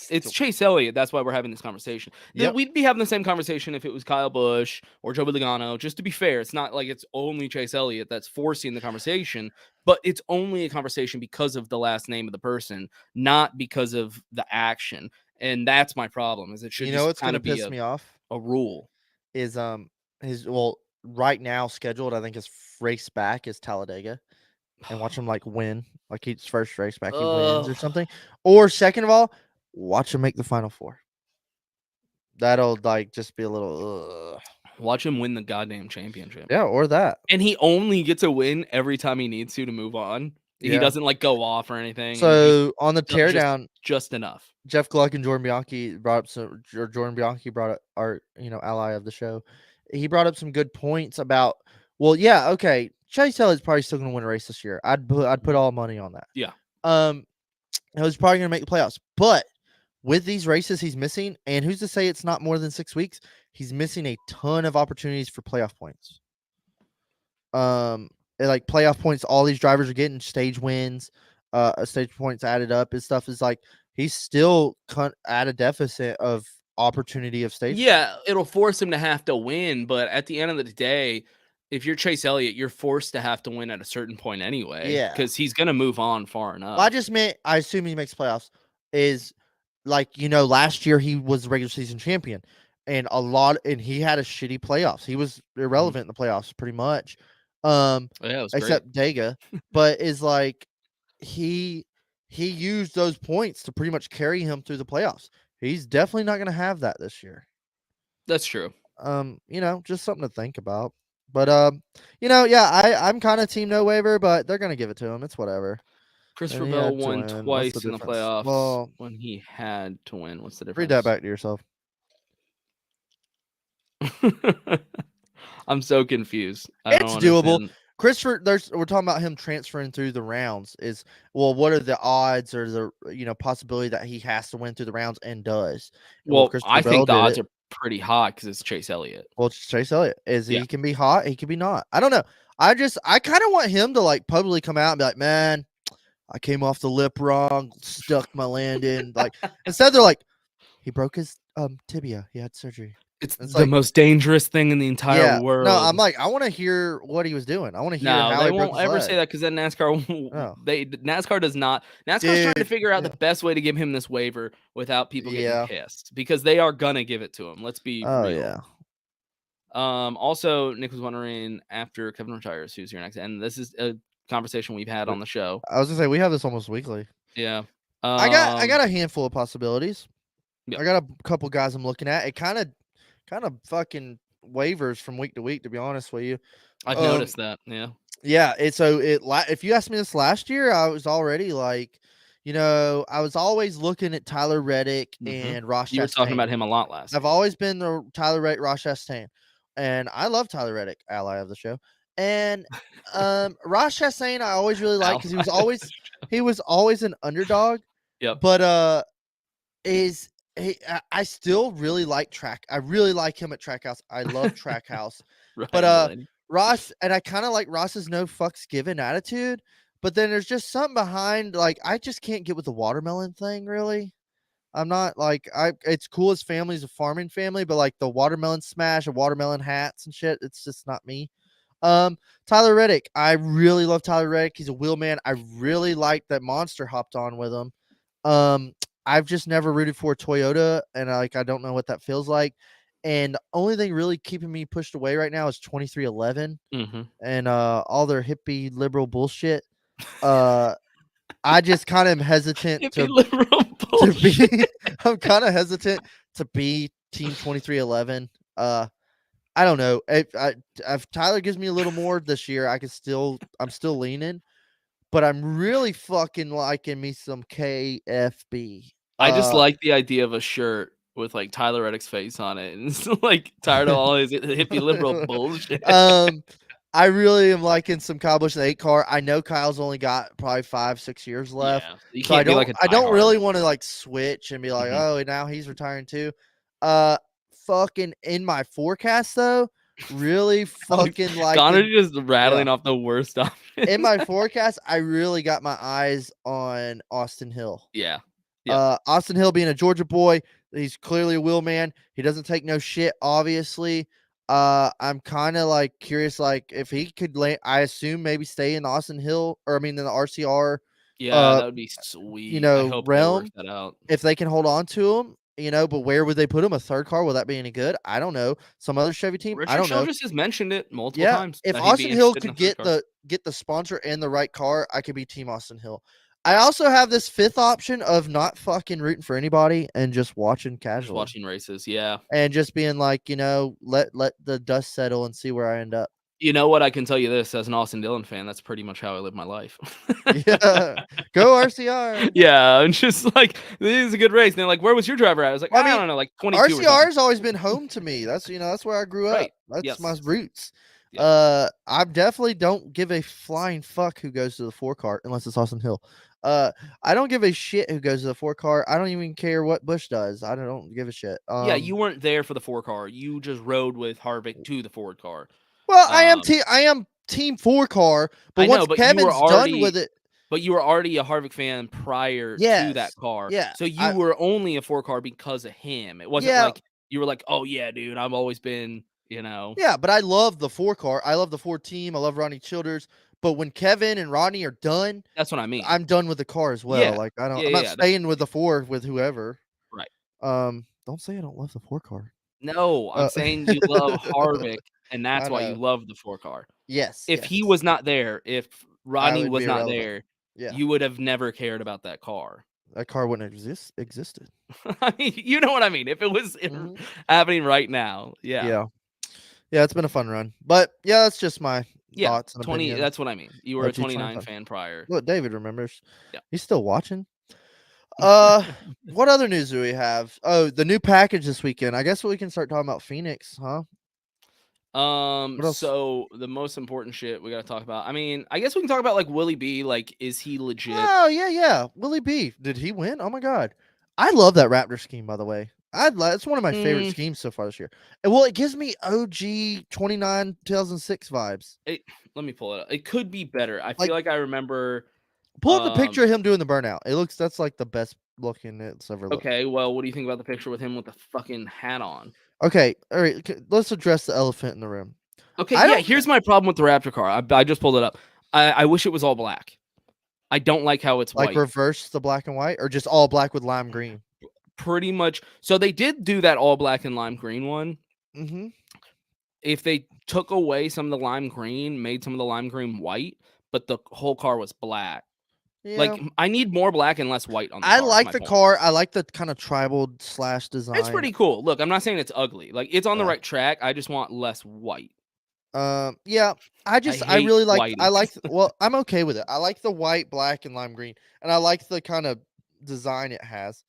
it's Chase Elliott. That's why we're having this conversation. Yep. We'd be having the same conversation if it was Kyle Busch or Joe Logano. Just to be fair, it's not like it's only Chase Elliott that's forcing the conversation, but it's only a conversation because of the last name of the person, not because of the action. And that's my problem. Is it should You know just what's kind gonna of be piss me off a rule. is his right now scheduled. I think his race back is Talladega, and watch him like win, like his first race back he wins or Ugh. something. Or second of all, watch him make the Final Four. That'll like just be a little Watch him win the goddamn championship. yeah, or that. And he only gets a win every time he needs to move on. He Yeah. doesn't like go off or anything. So on the Just teardown, just enough. Jeff Gluck and Jordan Bianchi brought up some. Jordan Bianchi brought up our ally of the show. He brought up some good points about. Well, yeah, okay. Chase Elliott's probably still going to win a race this year. I'd put all money on that. Yeah. He's probably going to make the playoffs. But with these races he's missing, and who's to say it's not more than 6 weeks? He's missing a ton of opportunities for playoff points. Like playoff points, all these drivers are getting stage wins, stage points added up and stuff. Is like he's still at a deficit of opportunity of stage. Yeah, it'll force him to have to win, but at the end of the day, if you're Chase Elliott, you're forced to have to win at a certain point anyway. Yeah. Because he's gonna move on far enough. Well, I just meant I assume he makes playoffs. Is like last year he was the regular season champion, and he had a shitty playoffs. He was irrelevant in the playoffs pretty much. Yeah, it was Except Dega, but is like he used those points to pretty much carry him through the playoffs. He's definitely not going to have that this year. That's true. Just something to think about. But yeah, I'm kind of team no waiver, but they're going to give it to him. It's whatever. Christopher Bell won twice in the difference? playoffs Well, when he had to win. What's the difference? Read that back to yourself. I'm so confused. It's doable. Christopher, we're talking about him transferring through the rounds. What are the odds or the possibility that he has to win through the rounds and does? Well, I think the odds are pretty hot because it's Chase Elliott. Well, it's Chase Elliott. He can be hot, he can be not. I don't know. I kind of want him to like publicly come out and be like, man, I came off the lip wrong, stuck my landing. Like instead they're like, he broke his tibia. He had surgery. It's the most dangerous thing in the entire world. No, I'm like, I want to hear what he was doing. I want to hear how they he broke won't his ever leg. say that because then NASCAR does not. NASCAR's trying to figure out the best way to give him this waiver without people getting pissed because they are gonna give it to him. Let's be real. Yeah. Also, Nick was wondering after Kevin retires, who's your next? And this is a conversation we've had on the show. I was gonna say we have this almost weekly. Yeah. I got a handful of possibilities. Yeah. I got a couple guys I'm looking at. It kind of fucking wavers from week to week, to be honest with you. I've noticed that. Yeah. Yeah, if you asked me this last year, I was already like, I was always looking at Tyler Reddick and Ross You were talking Chastain. about him a lot last I've year. always been the Tyler Reddick, Ross Chastain, and I love Tyler Reddick, ally of the show. And Ross Chastain, I always really liked because he was always an underdog. Yep. But I still really like track. I really like him at Trackhouse. I love Trackhouse. Ryan But Blaney. Ross, and I kind of like Ross's no fucks given attitude. But then there's just something behind, like, I just can't get with the watermelon thing, really. I'm not like it's cool his family's a farming family, but like the watermelon smash and watermelon hats and shit, it's just not me. Tyler Reddick, I really love Tyler Reddick. He's a wheelman. I really like that Monster hopped on with him. I've just never rooted for Toyota, and I don't know what that feels like. And the only thing really keeping me pushed away right now is 2311 and all their hippie liberal bullshit. I just kind of am hesitant to be. I'm kind of hesitant to be Team 2311. I don't know. If Tyler gives me a little more this year, I'm still leaning, but I'm really fucking liking me some KFB. I just like the idea of a shirt with like Tyler Reddick's face on it, and it's like tired of all his hippie liberal bullshit. I really am liking some Kyle Busch 8 car. I know Kyle's only got probably 5-6 years left. Yeah, you So can't be like a I don't diehard. really want to like switch and be like, oh, now he's retiring too. Fucking in my forecast though, really fucking like Connor just rattling off the worst options. In my forecast, I really got my eyes on Austin Hill. Yeah. Austin Hill being a Georgia boy, he's clearly a wheel man. He doesn't take no shit, obviously. I'm kind of like curious, like if he could I assume maybe stay in Austin Hill, or I mean in the RCR. Yeah, that would be sweet. I hope realm. They work that out. If they can hold on to him, but where would they put him? A third car? Will that be any good? I don't know. Some other Chevy team? I don't know. Richard has mentioned it multiple times. If Austin Hill could get the sponsor and the right car, I could be Team Austin Hill. I also have this fifth option of not fucking rooting for anybody and just watching casually. Just watching races, yeah. And just being like, let the dust settle and see where I end up. You know what? I can tell you this as an Austin Dillon fan, that's pretty much how I live my life. Yeah. Go RCR. Yeah. And just like, this is a good race. And they're like, where was your driver at? I was like, I don't know, like 22. RCR has always been home to me. That's where I grew up. That's my roots. Yeah. I definitely don't give a flying fuck who goes to the 4-car unless it's Austin Hill. I don't give a shit who goes to the 4-car. I don't even care what Busch does. I don't give a shit. Yeah, you weren't there for the 4-car. You just rode with Harvick to the 4-car. Well, I am team 4-car, but once Kevin's done with it. But you were already a Harvick fan prior to that car. Yeah. So you were only a 4-car because of him. It wasn't like you were like, oh yeah, dude, I've always been, Yeah, but I love the 4-car. I love the 4 team. I love Ronnie Childers. But when Kevin and Rodney are done, that's what I mean. I'm done with the car as well. Yeah. Like I'm not staying with the 4 with whoever. Right. Don't say I don't love the 4-car. No, I'm saying you love Harvick, and that's why you love the 4-car. Yes. If he was not there, if Rodney was not there, you would have never cared about that car. That car wouldn't existed. I mean, you know what I mean. If it was happening right now, yeah, it's been a fun run. But yeah, that's just my thoughts. And 20. opinions. That's what I mean. You were a 29 fan prior. Look, David remembers. Yeah, he's still watching. What other news do we have? Oh, the new package this weekend. I guess we can start talking about Phoenix, huh? So the most important shit we got to talk about. I mean, I guess we can talk about like Willie B. Like, is he legit? Oh yeah. Willie B. Did he win? Oh my god, I love that Raptor scheme. By the way, it's one of my favorite schemes so far this year. And it gives me OG 29 2006 vibes. Let me pull it up. It could be better. I feel like I remember. Pull up the picture of him doing the burnout. That's like the best looking it's ever looked. Okay, well, what do you think about the picture with him with the fucking hat on? Okay, all right. Let's address the elephant in the room. Okay, here's my problem with the Raptor car. I just pulled it up. I wish it was all black. I don't like how it's like white. Reverse the black and white, or just all black with lime green. Pretty much. So they did do that all black and lime green one. Mm-hmm. If they took away some of the lime green, made some of the lime green white, but the whole car was black. Yeah. Like I need more black and less white on the I car. is like my the point. car. I like the kind of tribal / design. It's pretty cool. Look, I'm not saying it's ugly. Like it's on the Yeah. right track. I just want less white. Yeah. I hate really like. whiting. I like. Well, I'm okay with it. I like the white, black, and lime green, and I like the kind of design it has.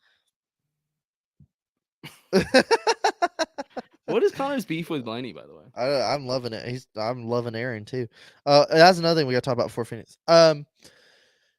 What is Connor's beef with Blaney, by the way? I'm loving it. I'm loving Aaron too. That's another thing we got to talk about before Phoenix.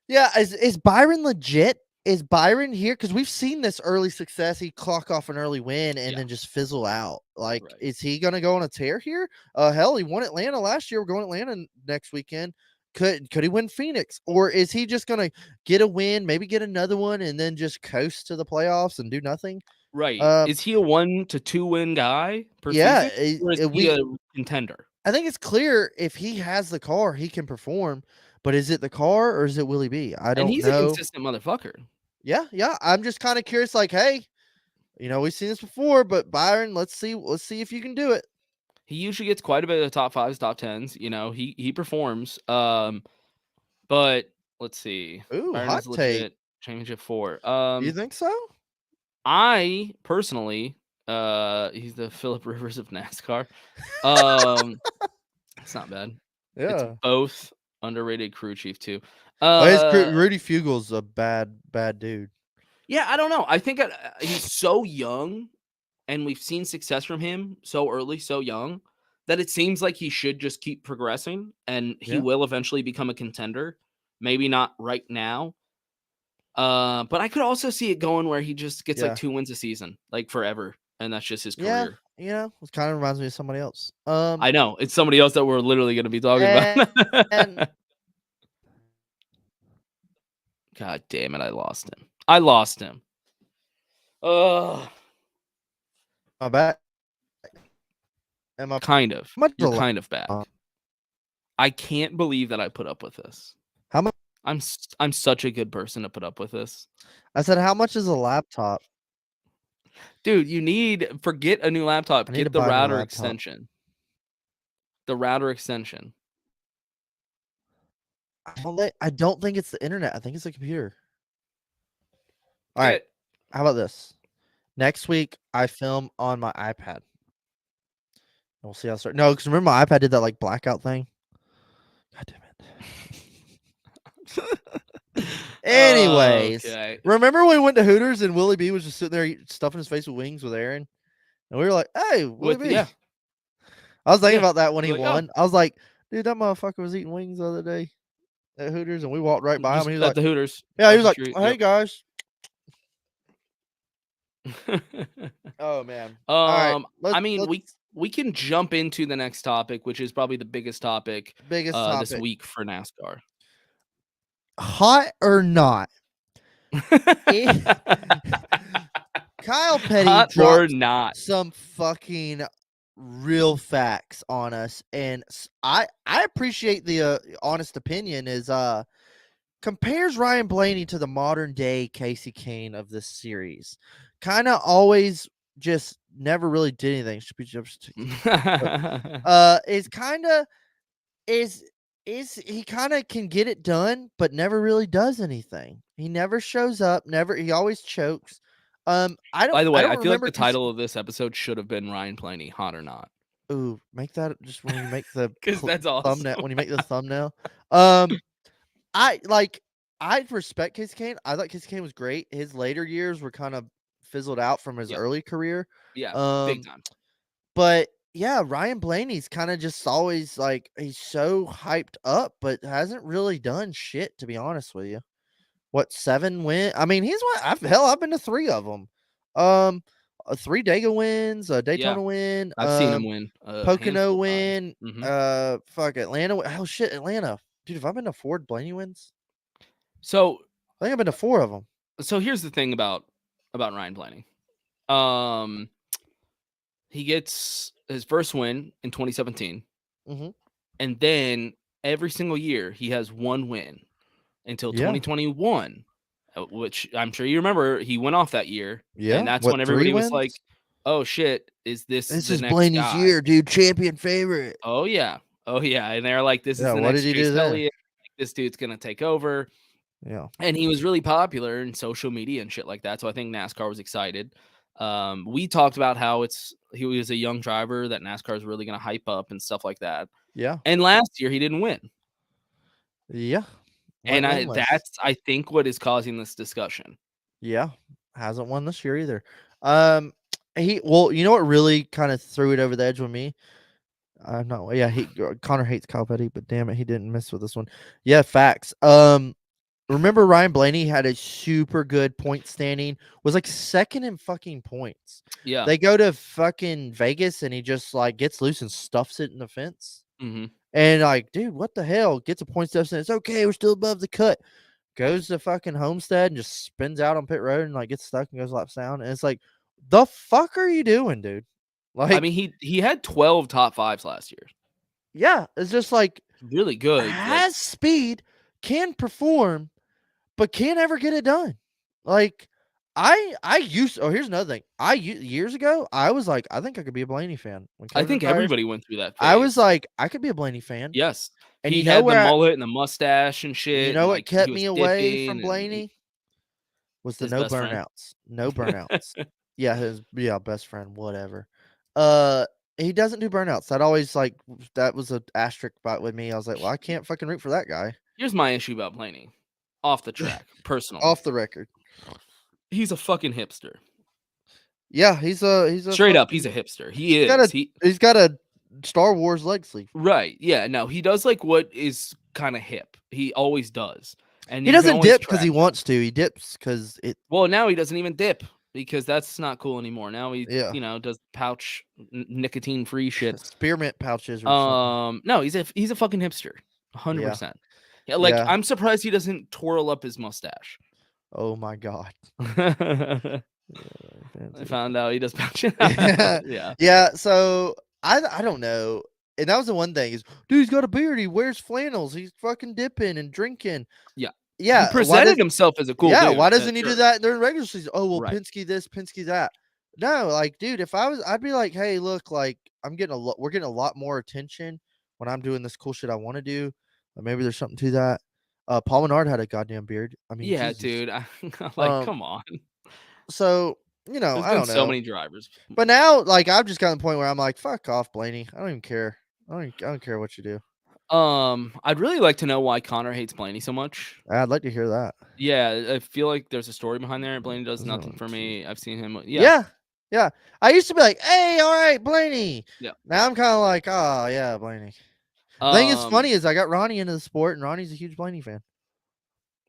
Yeah, is Byron legit? Is Byron here? Because we've seen this early success. He clock off an early win and Yeah. then just fizzle out. Like, Right. is he gonna go on a tear here? Hell, he won Atlanta last year. We're going to Atlanta next weekend. Could he win Phoenix, or is he just gonna get a win, maybe get another one, and then just coast to the playoffs and do nothing? Right. Um, Is he a 1 to 2 win guy per Yeah, season? Or is he a contender? I think it's clear if he has the car, he can perform. But is it the car or is it Willie B? I And don't he's a know. consistent motherfucker. Yeah. I'm just kind of curious. Like, hey, we've seen this before, but Byron, let's see if you can do it. He usually gets quite a bit of top 5s, top 10s. He performs. But let's see. Ooh, Byron hot is take. legit. Championship 4. You think so? I personally, he's the Phillip Rivers of NASCAR. It's not bad. Yeah. It's both underrated crew chief too. Rudy Fugel's a bad dude. Yeah, I don't know. I think he's so young, and we've seen success from him so early, so young, that it seems like he should just keep progressing, and he will eventually become a contender. Maybe not right now. But I could also see it going where he just gets like 2 wins a season, like forever, and that's just his career. Yeah, it kind of reminds me of somebody else. I know it's somebody else that we're literally going to be talking about. God damn it! I lost him. My back. Kind of. much You're is a kind of back. I can't believe that I put up with this. How much? I'm such a good person to put up with this. I said, how much is a laptop? Dude, forget a new laptop. I need to Get the buy a new router laptop. extension. The router extension. I don't think it's the internet. I think it's the computer. All Get right. it. How about this? Next week, I film on my iPad. We'll see how it starts. No, because remember my iPad did that like blackout thing. God damn it. Anyways, Okay. remember when we went to Hooters and Willie B was just sitting there stuffing his face with wings with Aaron? And we were like, hey, Willie B. Yeah. I was thinking about that when he Like, oh. won. I was like, dude, that motherfucker was eating wings the other day at Hooters, and we walked right by him. Just And he was at like, the Hooters. yeah, he was across like, the street. hey, guys. Yep. Oh, man. All right, I mean, we can jump into the next topic, which is probably the biggest topic this this week for NASCAR. Hot or not, Kyle Petty Hot or dropped not. some fucking real facts on us, and I appreciate the honest opinion. Is compares Ryan Blaney to the modern day Casey Kane of this series. Kind of always just never really did anything. Is he kind of can get it done, but never really does anything. He never shows up. He always chokes. I don't. By the way, I feel like remember the title of this episode should have been Ryan Blaney, hot or not. Ooh, make that just when you make the Because that's awesome. thumbnail. When you make the thumbnail, I respect Casey Kane. I thought Casey Kane was great. His later years were kind of fizzled out from his early career. Yeah, big time. But yeah, Ryan Blaney's kind of just always like he's so hyped up, but hasn't really done shit, to be honest with you. What, 7 wins? I mean, he's what? I've been to 3 of them. 3 Dega wins, a Daytona win. I've seen him win. Pocono win. Mm-hmm. Fuck Atlanta. Oh shit, Atlanta, dude. Have I been to 4 Blaney wins? So I think I've been to 4 of them. So here's the thing about Ryan Blaney. He gets his first win in 2017, and then every single year he has 1 win until 2021, which I'm sure you remember. He went off that year, and that's when everybody was like, "Oh shit, is this is next Blaney's guy? year, dude? Champion favorite." Oh yeah, and they're like, "This is the what next did he Chase do then? Elliott. This dude's gonna take over." Yeah. and he was really popular in social media and shit like that. So I think NASCAR was excited. We talked about how he was a young driver that NASCAR is really going to hype up and stuff like that. Yeah. And last year he didn't win, Yeah. and Went winless. I think what is causing this discussion. Yeah. Hasn't won this year either. You know what really kind of threw it over the edge with me? I'm not. Yeah, Connor hates Kyle Petty, but damn it, he didn't miss with this one. Yeah, facts. Remember Ryan Blaney had a super good point standing, was like second in fucking points. Yeah, They go to fucking Vegas and he just like gets loose and stuffs it in the fence. mm-hmm. And like, dude, what the hell? Gets a point deficit. It's okay. We're still above the cut. Goes to fucking Homestead and just spins out on pit road and like gets stuck and goes laps down. And it's like, the fuck are you doing, dude? Like, I mean, he had 12 top fives last year. yeah, it's just like Really good. has speed, can perform, but can't ever get it done. Like here's another thing. Years ago, I was like, I think I could be a Blaney fan. When I Kevin think retired, everybody went through that phase. I was like, I could be a Blaney fan. yes. And he you know had the where mullet and the mustache and shit. you know and, what like, he kept was me away dipping from and Blaney was the his no best friend. burnouts. No burnouts. Yeah, his best friend, whatever. He doesn't do burnouts. That was an asterisk with me. I was like, well, I can't fucking root for that guy. Here's my issue about Blaney. Off the track, personally. Off the record. He's a fucking hipster. Yeah, he's a Straight up, he's a hipster. He is. He's got a Star Wars leg sleeve. Right. Yeah, no, he does like what is kind of hip. He always does. And he doesn't dip because he wants to. He dips because it. Well, now he doesn't even dip because that's not cool anymore. Now he, does pouch nicotine free shit. Spearmint pouches. Or no, he's a fucking hipster, 100%. Yeah, like I'm surprised he doesn't twirl up his mustache. Oh my god. I found out he does pouch. Yeah. So I don't know. And that was the one thing is, dude, he's got a beard. He wears flannels. He's fucking dipping and drinking. Yeah. Yeah. He presented himself as a cool dude. Why doesn't he do that during regular season? Oh, well, Right. Penske this, Penske that. No, like, dude, I'd be like, hey, look, like, we're getting a lot more attention when I'm doing this cool shit I want to do. Maybe there's something to that. Paul Menard had a goddamn beard. I mean, yeah, Jesus. Dude. Come on. So, I don't know. So many drivers. But now, like, I've just gotten to the point where I'm like, fuck off, Blaney. I don't even care. I don't care what you do. I'd really like to know why Connor hates Blaney so much. I'd like to hear that. Yeah, I feel like there's a story behind there. Blaney does nothing for me. I've seen him. Yeah. I used to be like, hey, all right, Blaney. Yeah. Now I'm kind of like, oh, yeah, Blaney. The thing is funny is I got Ronnie into the sport, and Ronnie's a huge Blaney fan.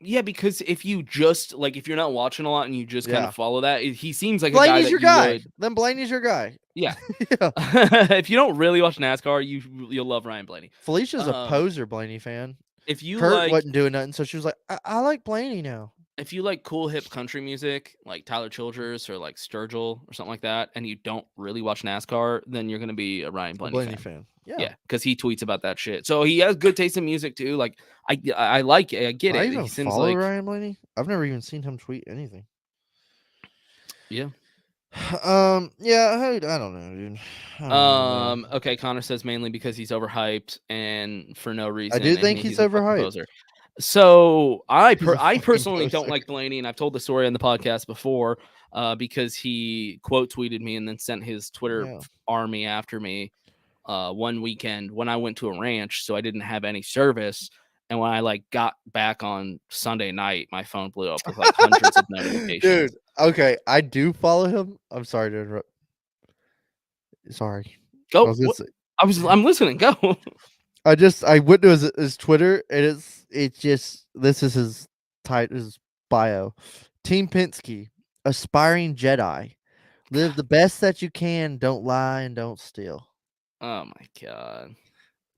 Yeah, because if you just if you're not watching a lot and you just kind of follow that, he seems like Blaney's a guy that your guy. Then Blaney's your guy. Yeah. If you don't really watch NASCAR, you'll love Ryan Blaney. Felicia's a poser Blaney fan. If you Kurt wasn't doing nothing, so she was like, I like Blaney now. If you like cool hip country music, like Tyler Childers or like Sturgill or something like that, and you don't really watch NASCAR, then you're gonna be a Ryan Blaney fan. Yeah, because he tweets about that shit. So he has good taste in music too. Like I like it. I get it. He seems follow Ryan Blaney. I've never even seen him tweet anything. Yeah. I don't know, dude. Okay, Connor says mainly because he's overhyped and for no reason. I do think he's overhyped. So I personally don't like Blaney, and I've told the story on the podcast before, because he quote tweeted me and then sent his Twitter army after me one weekend when I went to a ranch, so I didn't have any service. And when I got back on Sunday night, my phone blew up with hundreds of notifications. Dude, okay, I do follow him. I'm sorry to interrupt. Sorry. Go. I'm listening. Go. I went to his Twitter, and this is his bio. Team Penske, aspiring Jedi. Live the best that you can. Don't lie and don't steal. Oh my god!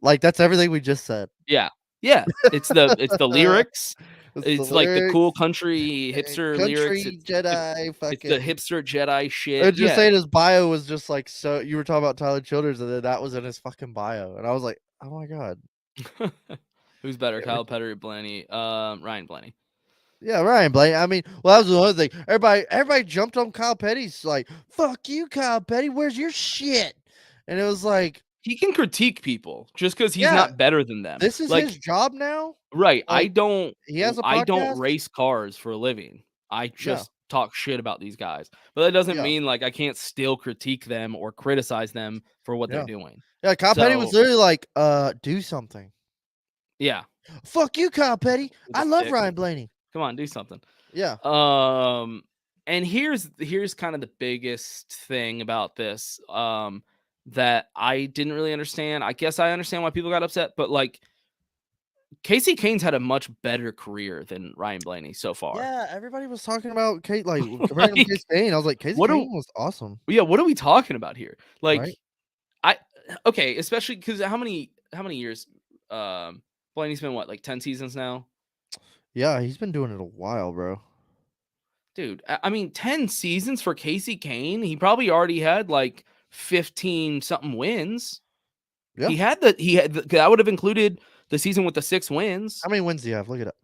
Like that's everything we just said. Yeah. It's the lyrics. It's like the cool country hipster lyrics. Jedi. It's the hipster Jedi shit. I just saying his bio was just like so. You were talking about Tyler Childers, and then that was in his fucking bio, and I was like, oh my god. Who's better, Kyle Petty or Blaney? Ryan Blaney. Yeah, Ryan Blaney. I mean, well, that was the other thing. Everybody jumped on Kyle Petty's like, fuck you, Kyle Petty. Where's your shit? And it was like, he can critique people just because he's Yeah. not better than them. This is Like, his job now. right. Like, he has a I don't podcast. race cars for a living. I Yeah. just talk shit about these guys. But that doesn't Yeah. mean like I can't still critique them or criticize them for what Yeah. they're doing. Yeah, Kyle Petty was So- literally like, do something. Yeah. Fuck you, Kyle Petty. With I a love stick. Ryan Blaney. Come on, do something. Yeah. And here's kind of the biggest thing about this that I didn't really understand. I guess I understand why people got upset, but like Casey Kane's had a much better career than Ryan Blaney so far. Yeah, everybody was talking about Kate, like comparing him to Casey Kane. I was like, Casey Kane was awesome. Yeah, what are we talking about here? Like, Right? okay, especially because how many years? Blaney's been what, like 10 seasons now? Yeah, he's been doing it a while, bro. Dude, I mean, 10 seasons for Casey Kane. He probably already had like 15 something wins. Yeah. He had that would have included the season with the 6 wins. How many wins do you have? Look it up.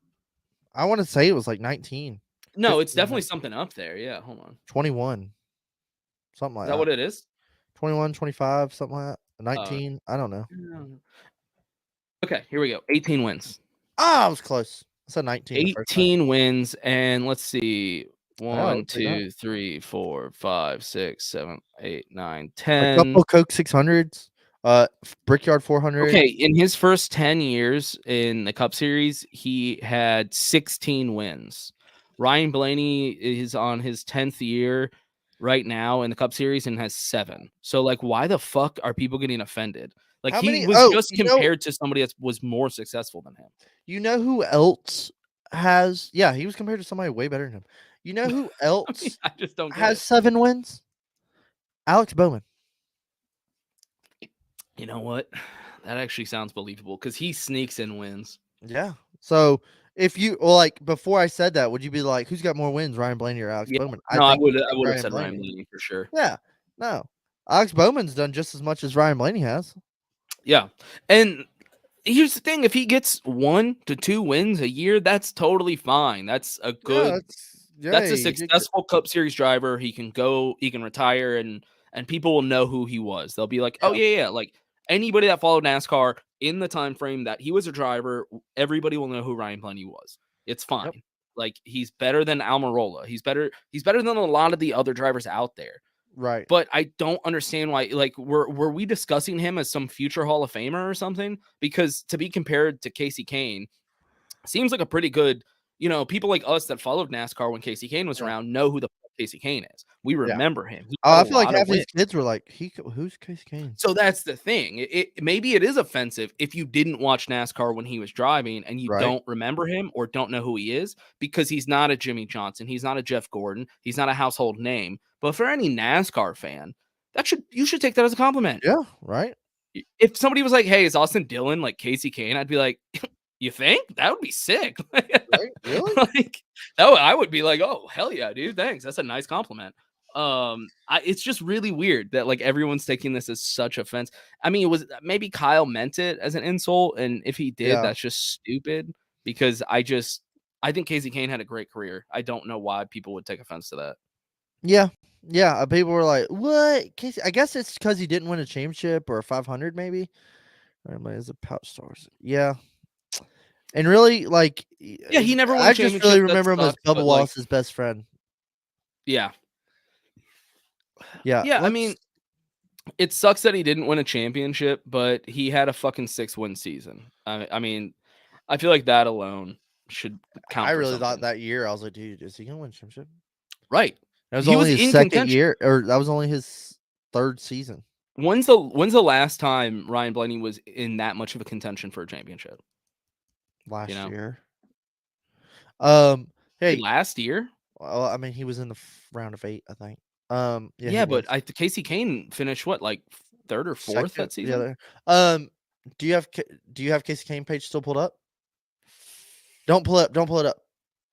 I want to say it was like 19. No, it's 15, definitely 19. something up there. Yeah, hold on. 21. Something like Is that. that what it is? 21, 25, something like that. 19. I don't know. Okay, here we go. 18 wins. I was close. I said 19. the first time. 18 wins, and let's see. know, 1, it's like that. 2, 3, 4, 5, 6, 7, 8, 9, A 10. couple Coke 600s. Brickyard 400. Okay, in his first 10 years in the Cup Series, he had 16 wins. Ryan Blaney is on his 10th year right now in the Cup Series and has 7. So, like, why the fuck are people getting offended? Like, How he many- was oh, just you know- compared to somebody that was more successful than him. You know who else has? Yeah, he was compared to somebody way better than him. You know who else I just don't get has it. 7 wins? Alex Bowman. You know what? That actually sounds believable because he sneaks in wins. Yeah. So if you like before I said that, would you be like, who's got more wins, Ryan Blaney or Alex Yeah, Bowman? No, I think would you'd have pick said Ryan Blaney for sure. Yeah. No. Alex Bowman's done just as much as Ryan Blaney has. Yeah. And here's the thing, if he gets 1 to 2 wins a year, that's totally fine. That's a good that's a successful Cup Series driver. He can retire and people will know who he was. They'll be like, "Oh yeah, like anybody that followed NASCAR in the time frame that he was a driver, everybody will know who Ryan Blaney was." It's fine. Yep. Like he's better than Almirola. He's better than a lot of the other drivers out there. Right. But I don't understand why, like, were we discussing him as some future Hall of Famer or something? Because to be compared to Casey Kane seems like a pretty good, people like us that followed NASCAR when Casey Kane was around know who the fuck Casey Kane is. We remember him. I feel like half these kids were like, who's Casey Kane? So that's the thing. Maybe it is offensive if you didn't watch NASCAR when he was driving and you don't remember him or don't know who he is, because he's not a Jimmy Johnson. He's not a Jeff Gordon. He's not a household name. But for any NASCAR fan, you should take that as a compliment. Yeah, right. If somebody was like, "Hey, is Austin Dillon like Casey Kane?" I'd be like, "You think? That would be sick." Right? Really? Like, I would be like, "Oh, hell yeah, dude. Thanks. That's a nice compliment." It's just really weird that like everyone's taking this as such offense. I mean, maybe Kyle meant it as an insult, and if he did, that's just stupid, because I think Casey Kane had a great career. I don't know why people would take offense to that. Yeah. Yeah. People were like, what? Casey? I guess it's because he didn't win a championship or a 500, maybe. Everybody is a pouch stars. Yeah. And really, like, yeah, he never won a I just championship. really remember him as Bubba Wallace's best friend. Yeah. Yeah. Yeah. I mean, it sucks that he didn't win a championship, but he had a fucking 6-win season. I mean, I feel like that alone should count. I really thought that year, I was like, dude, is he going to win a championship? Right. That was only his second year, or that was only his 3rd season. When's the last time Ryan Blaney was in that much of a contention for a championship? Last year. Hey, last year? Well, I mean, he was in the round of 8, I think. Yeah, but Casey Kane finished what, like 3rd or 4th that season? Yeah. Do you have Casey Kane page still pulled up? Don't pull it up.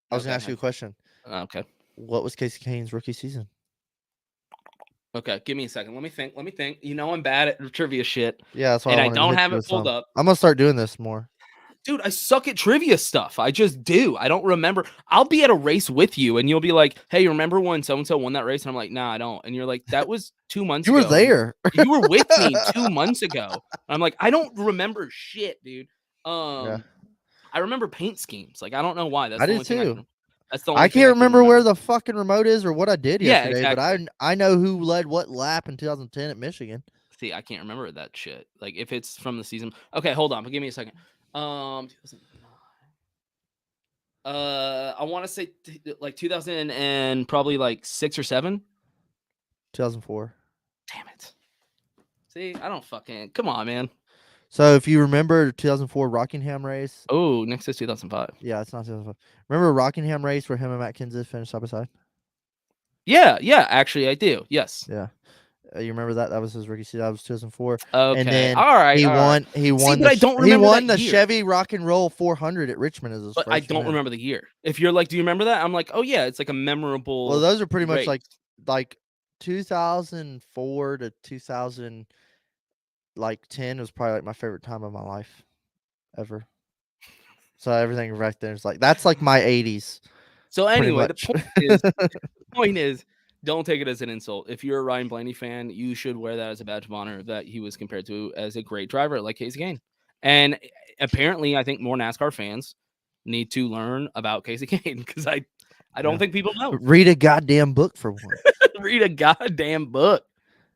I was gonna ask you a question. Okay. What was Casey Kane's rookie season? Okay, give me a second. Let me think. I'm bad at trivia shit. Yeah, that's why. And I don't have it pulled up. I'm gonna start doing this more. Dude, I suck at trivia stuff. I just do. I don't remember. I'll be at a race with you, and you'll be like, "Hey, you remember when so and so won that race?" And I'm like, "Nah, I don't." And you're like, "That was 2 months You were ago." there. You were with me 2 months ago. I'm like, "I don't remember shit, dude." Yeah. I remember paint schemes. Like, I don't know why. That's I the did only thing I too. can. That's the I only thing can't I can remember where remember. the fucking remote is or what I did Yeah, yesterday, but exactly. I know who led what lap in 2010 at Michigan. See, I can't remember that shit. Like, if it's from the season. Okay, hold on. Give me a second. 2009. I want to say like 2000 and probably like 6 or 7. 2004. Damn it. See, I don't fucking. Come on, man. So if you remember 2004 Rockingham race, Oh, next is 2005. yeah, it's not 2005. Remember Rockingham race where him and Matt Kenseth finished side by side? Yeah, actually, I do. Yes. Yeah. You remember that? That was his rookie season. That was 2004. And Okay. then All right. he all right. won. He won. but I don't he remember won that the year. Chevy Rock and Roll 400 at Richmond as his But freshman I don't win. remember the year. If you're like, do you remember that? I'm like, oh yeah, it's like a memorable. Well, those are pretty much race. like 2004 to 2000 like 10 was probably like my favorite time of my life ever. So everything right there is like that's like my 80s. So pretty anyway, much. the point is, don't take it as an insult. If you're a Ryan Blaney fan, you should wear that as a badge of honor that he was compared to as a great driver like Casey Kane. And apparently, I think more NASCAR fans need to learn about Casey Kane because I don't Yeah. think people know. Read a goddamn book for one. Read a goddamn book,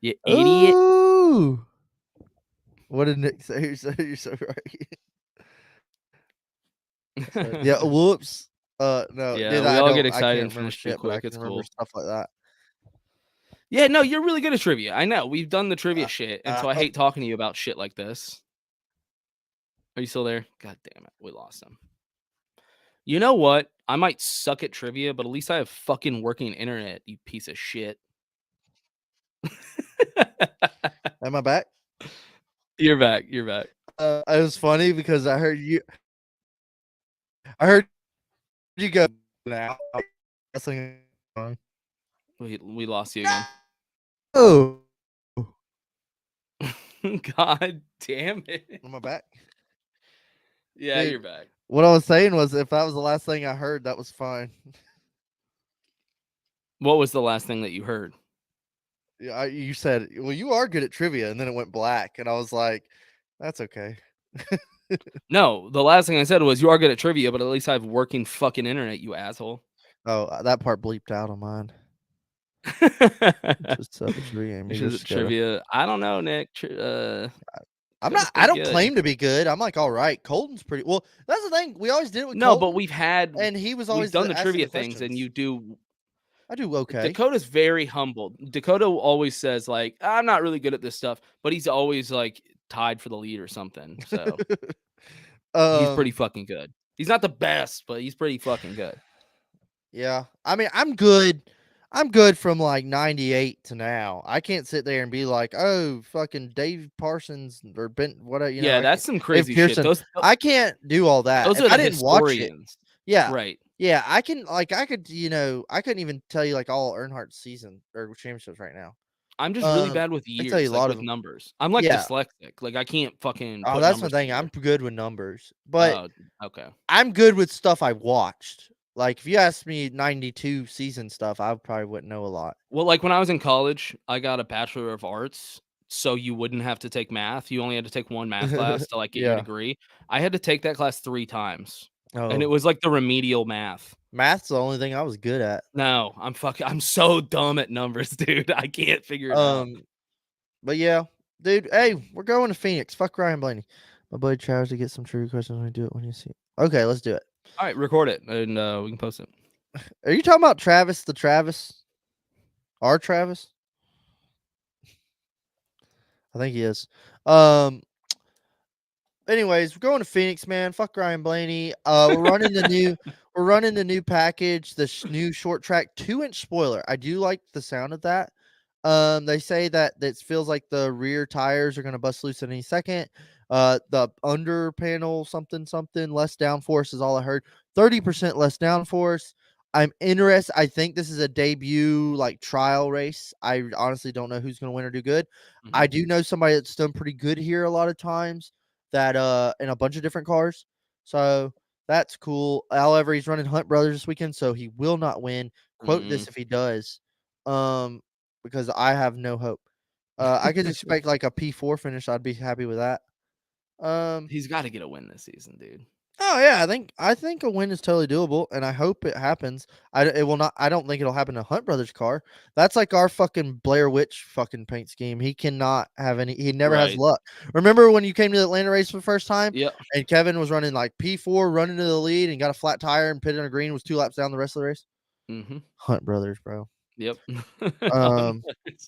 you idiot. Ooh. What did Nick say? You're so right. Yeah, whoops. No, Yeah, dude, we I all don't. get I excited can't and remember finish too shit, but I quick. can It's remember cool. stuff like that. Yeah, no, you're really good at trivia. I know. We've done the trivia shit, and so I hate talking to you about shit like this. Are you still there? God damn it. We lost him. You know what? I might suck at trivia, but at least I have fucking working internet, you piece of shit. Am I back? You're back. You're back. It was funny because I heard you go now. We lost you again. Oh, God damn it. am I back? Yeah, Dude, you're back. what I was saying was, if that was the last thing I heard, that was fine. What was the last thing that you heard? Yeah, you said, "Well, you are good at trivia," and then it went black, and I was like, "That's okay." No, the last thing I said was you are good at trivia, but at least I have working fucking internet, you asshole. Oh, that part bleeped out on mine. Just set the trivia. Which is trivia. I don't know, Nick. I'm not. I don't claim to be good. I'm like, all right. Colton's pretty well. That's the thing. We always did it with No, Colton, but we've had and he was always we've done the asking trivia things, and questions. you do. I do okay. Dakota's very humble. Dakota always says like, "I'm not really good at this stuff," but he's always like tied for the lead or something. So he's pretty fucking good. He's not the best, but he's pretty fucking good. Yeah, I mean, I'm good. I'm good from like 98 to now. I can't sit there and be like, oh, fucking Dave Parsons or Ben, whatever. You know, Yeah, that's some crazy Dave shit. Pearson. I can't do all that. Those And are the I didn't watch it. historians. Yeah, Right. yeah. I can like I could, I couldn't even tell you like all Earnhardt's season or championships right now. I'm just really bad with I can tell you years, a like lot with of them. numbers. I'm like Yeah. dyslexic. Like I can't fucking. Oh, put that's my numbers thing. together. I'm good with numbers, but Okay. I'm good with stuff I watched. Like if you asked me 92 season stuff, I probably wouldn't know a lot. Well, like when I was in college, I got a Bachelor of Arts, so you wouldn't have to take math. You only had to take one math class to like get your Yeah. degree. I had to take that class 3 times, and it Oh, was like the remedial math. math's the only thing I was good at. No, I'm so dumb at numbers, dude. I can't figure it out. But yeah, dude. Hey, we're going to Phoenix. Fuck Ryan Blaney. My buddy tries to get some trivia questions. When we do it when you see it. Okay, let's do it. All right, record it and we can post it. Are you talking about Travis? The Travis? Our Travis? I think he is. Anyways, we're going to Phoenix, man. Fuck Ryan Blaney. We're running the new package, the new short track 2-inch spoiler. I do like the sound of that. They say that it feels like the rear tires are gonna bust loose at any second. The under panel something less downforce is all I heard. 30% less downforce. I'm interested. I think this is a debut like trial race. I honestly don't know who's gonna win or do good. I do know somebody that's done pretty good here a lot of times that in a bunch of different cars. So that's cool. However, he's running Hunt Brothers this weekend, so he will not win. Quote this if he does, because I have no hope. I could expect like a P4 finish. I'd be happy with that. He's got to get a win this season, dude. Oh yeah, I think a win is totally doable, and I hope it happens. It will not. I don't think it'll happen to Hunt Brothers' car. That's like our fucking Blair Witch fucking paint scheme. He cannot have any. He never has Right. luck. Remember when you came to the Atlanta race for the first time? Yep. And Kevin was running like P4, running to the lead, and got a flat tire and pitted on a green. Was 2 laps down the rest of the race. Mm-hmm. Hunt Brothers, bro. Yep.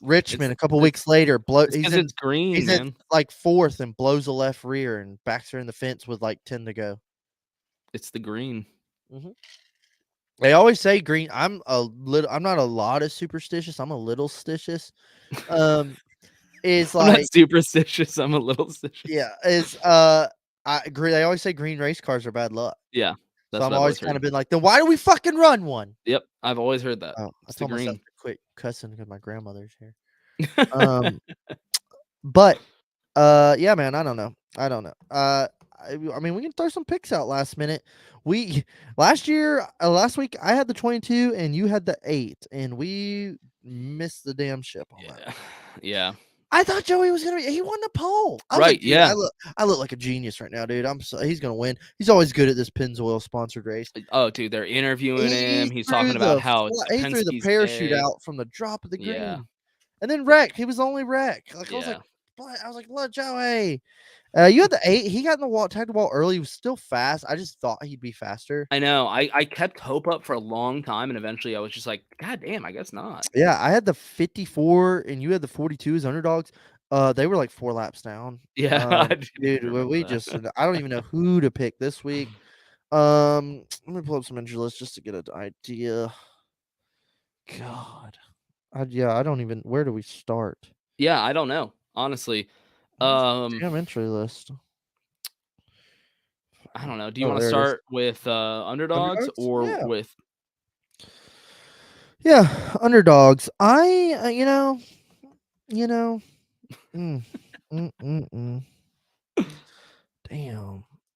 Richmond a couple weeks later, it's green, he's man. in like 4th and blows a left rear and backs her in the fence with like 10 to go. It's the green. They always say green. I'm not a lot of superstitious. I'm a little stitious. Is I'm like not superstitious. I'm a little stitious. yeah. I agree. They always say green race cars are bad luck. Yeah. So I'm always kind of been like, then why do we fucking run one? Yep, I've always heard that. Oh, It's I told the myself green. to quit cussing because my grandmother's here. But yeah, man, I don't know. I mean, we can throw some picks out last minute. Last week I had the 22 and you had the 8, and we missed the damn ship on that. Yeah. I thought Joey was gonna. He won the pole. I was Right, like, dude, yeah. I look like a genius right now, dude. He's gonna win. He's always good at this Pennzoil sponsored race. Oh, dude, they're interviewing him. He's threw talking about how he threw the Penske's parachute day. out from the drop of the green, Yeah. and then wrecked. He was the only wreck. Like Yeah. I was like, look, Joey. You had the 8. He got in the wall, tagged the wall early. He was still fast. I just thought he'd be faster. I know. I kept hope up for a long time, and eventually I was just like, God damn, I guess not. Yeah, I had the 54, and you had the 42 as underdogs. They were like 4 laps down. Yeah, dude, I don't even know who to pick this week. Let me pull up some injury lists just to get an idea. God, I don't even. Where do we start? Yeah, I don't know, honestly. Damn entry list. I don't know. Do you want to start with underdogs or with? Yeah, underdogs. Damn. You know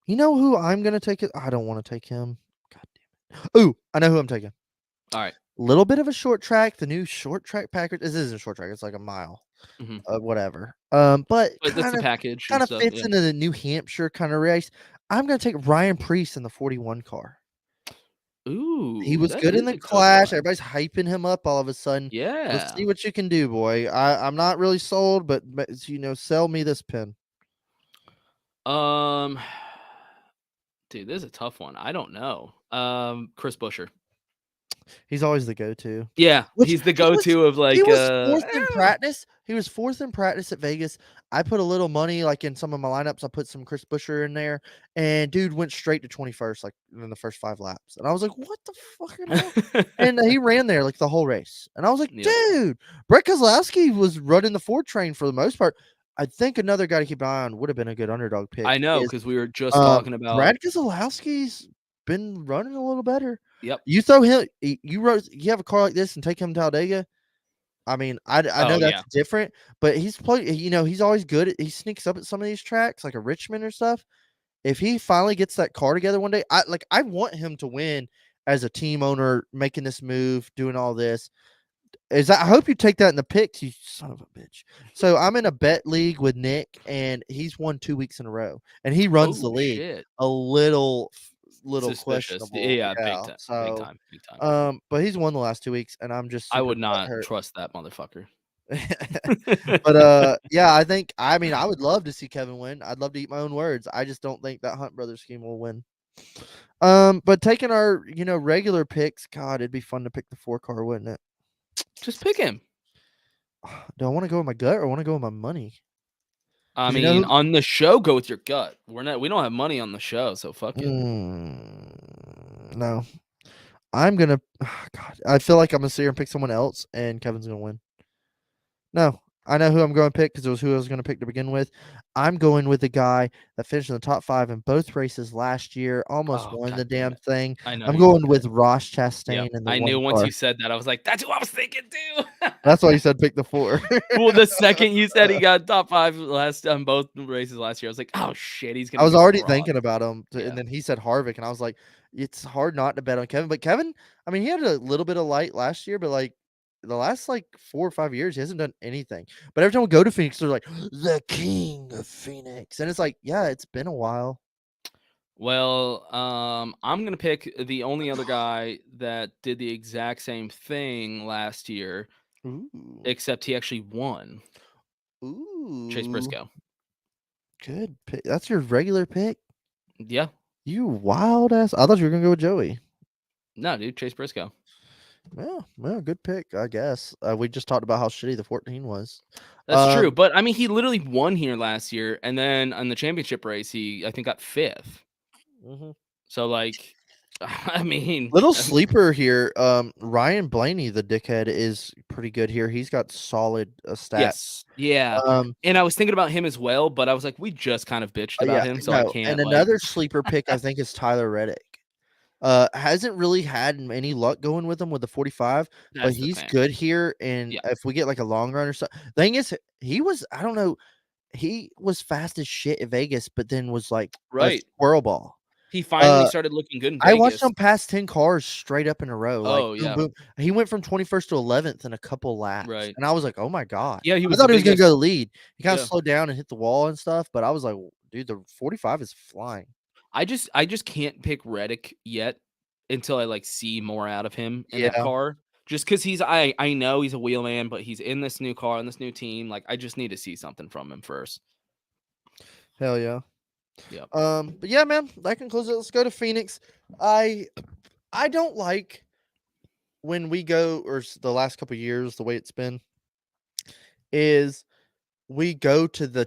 who I'm gonna take it? I don't want to take him. God damn it. Ooh, I know who I'm taking. All right. Little bit of a short track. The new short track package. This isn't a short track. It's like a mile. Whatever. But that's the package. Kind of fits into the New Hampshire kind of race. I'm gonna take Ryan Preece in the 41 car. Ooh, he was good in the Clash. Everybody's hyping him up all of a sudden. Yeah. Let's see what you can do, boy. I'm not really sold, but sell me this pin. Dude, this is a tough one. I don't know. Chris Buescher. He's always the go-to. Yeah, he's the go-to of like. He was 4th in practice. He was 4th in practice at Vegas. I put a little money like in some of my lineups. I put some Chris Buescher in there, and dude went straight to 21st like in the first 5 laps. And I was like, "What the fuck?" And he ran there like the whole race. And I was like, "Dude, Brett Keselowski was running the 4 train for the most part." I think another guy to keep an eye on would have been a good underdog pick. I know, because we were just talking about Brad Keselowski's been running a little better. Yep. You throw him. You have a car like this and take him to Talladega. I mean, I know that's different, but he's played. He's always good. He sneaks up at some of these tracks, like a Richmond or stuff. If he finally gets that car together one day, I want him to win as a team owner, making this move, doing all this. I hope you take that in the picks, you son of a bitch. So I'm in a bet league with Nick, and he's won 2 weeks in a row, and he runs the league. Shit. A little suspicious. questionable. Yeah, big time. But he's won the last 2 weeks, and I'm just. I would not trust that motherfucker. But yeah, I would love to see Kevin win. I'd love to eat my own words. I just don't think that Hunt Brothers scheme will win. But taking our regular picks, God, it'd be fun to pick the 4 car, wouldn't it? Just pick him. Do I want to go with my gut or want to go with my money? I mean, on the show, go with your gut. We don't have money on the show, so fuck it. No, I'm gonna. God, I feel like I'm gonna sit here and pick someone else, and Kevin's gonna win. No, I know who I'm going to pick because it was who I was going to pick to begin with. I'm going with the guy that finished in the top 5 in both races last year, almost Oh, won God the damn damn it. thing. I know I'm who you're going gonna with pick. Ross Yeah, Chastain in the I knew one once car. you said that, I was like, "That's who I was thinking too." That's why you said pick the 4. Well, the second you said he got top 5 last on both races last year, I was like, "Oh shit, he's I gonna was go with already Ross." thinking about him, Yeah. and then he said Harvick, and I was like, it's hard not to bet on Kevin. But Kevin, I mean, he had a little bit of light last year, but like the last like 4 or 5 years, he hasn't done anything. But every time we go to Phoenix, they're like the king of Phoenix, and it's like, yeah, it's been a while. Well, I'm gonna pick the only other guy that did the exact same thing last year, Ooh, except he actually won. Chase ooh, Briscoe. good pick. That's your regular pick. Yeah. You wild ass. I thought you were gonna go with Joey. No, dude, Chase Briscoe. Well, good pick, I guess. We just talked about how shitty the 14 was. That's true, but I mean, he literally won here last year, and then on the championship race, he I think got 5th. Mhm. So like, I mean, Little sleeper here. Ryan Blaney, the dickhead, is pretty good here. He's got solid stats. yes, yeah. And I was thinking about him as well, but I was like, we just kind of bitched about Yeah, him, so I no. can't And like. another sleeper pick, I think, is Tyler Reddick. Hasn't really had any luck going with him with the 45, but That's the he's thing. good here. And Yeah. if we get like a long run or something, thing is, he was, I don't know, he was fast as shit at Vegas, but then was like a Right. squirrel ball. He finally started looking good in I watched Vegas. him pass 10 cars straight up in a row, like, Oh boom, yeah, boom. He went from 21st to 11th in a couple laps, right. and I was like, "Oh my god." Yeah, he I was thought the he was gonna biggest. go lead. He kinda Yeah. slowed down and hit the wall and stuff, but I was like, "Dude, the 45 is flying." I just can't pick Reddick yet until I like see more out of him in that Yeah. car. Just because I know he's a wheelman, but he's in this new car and this new team. Like I just need to see something from him first. Hell yeah. Yep. But yeah, man, that concludes it. Let's go to Phoenix. I don't like when we go, or the last couple years, the way it's been is we go to the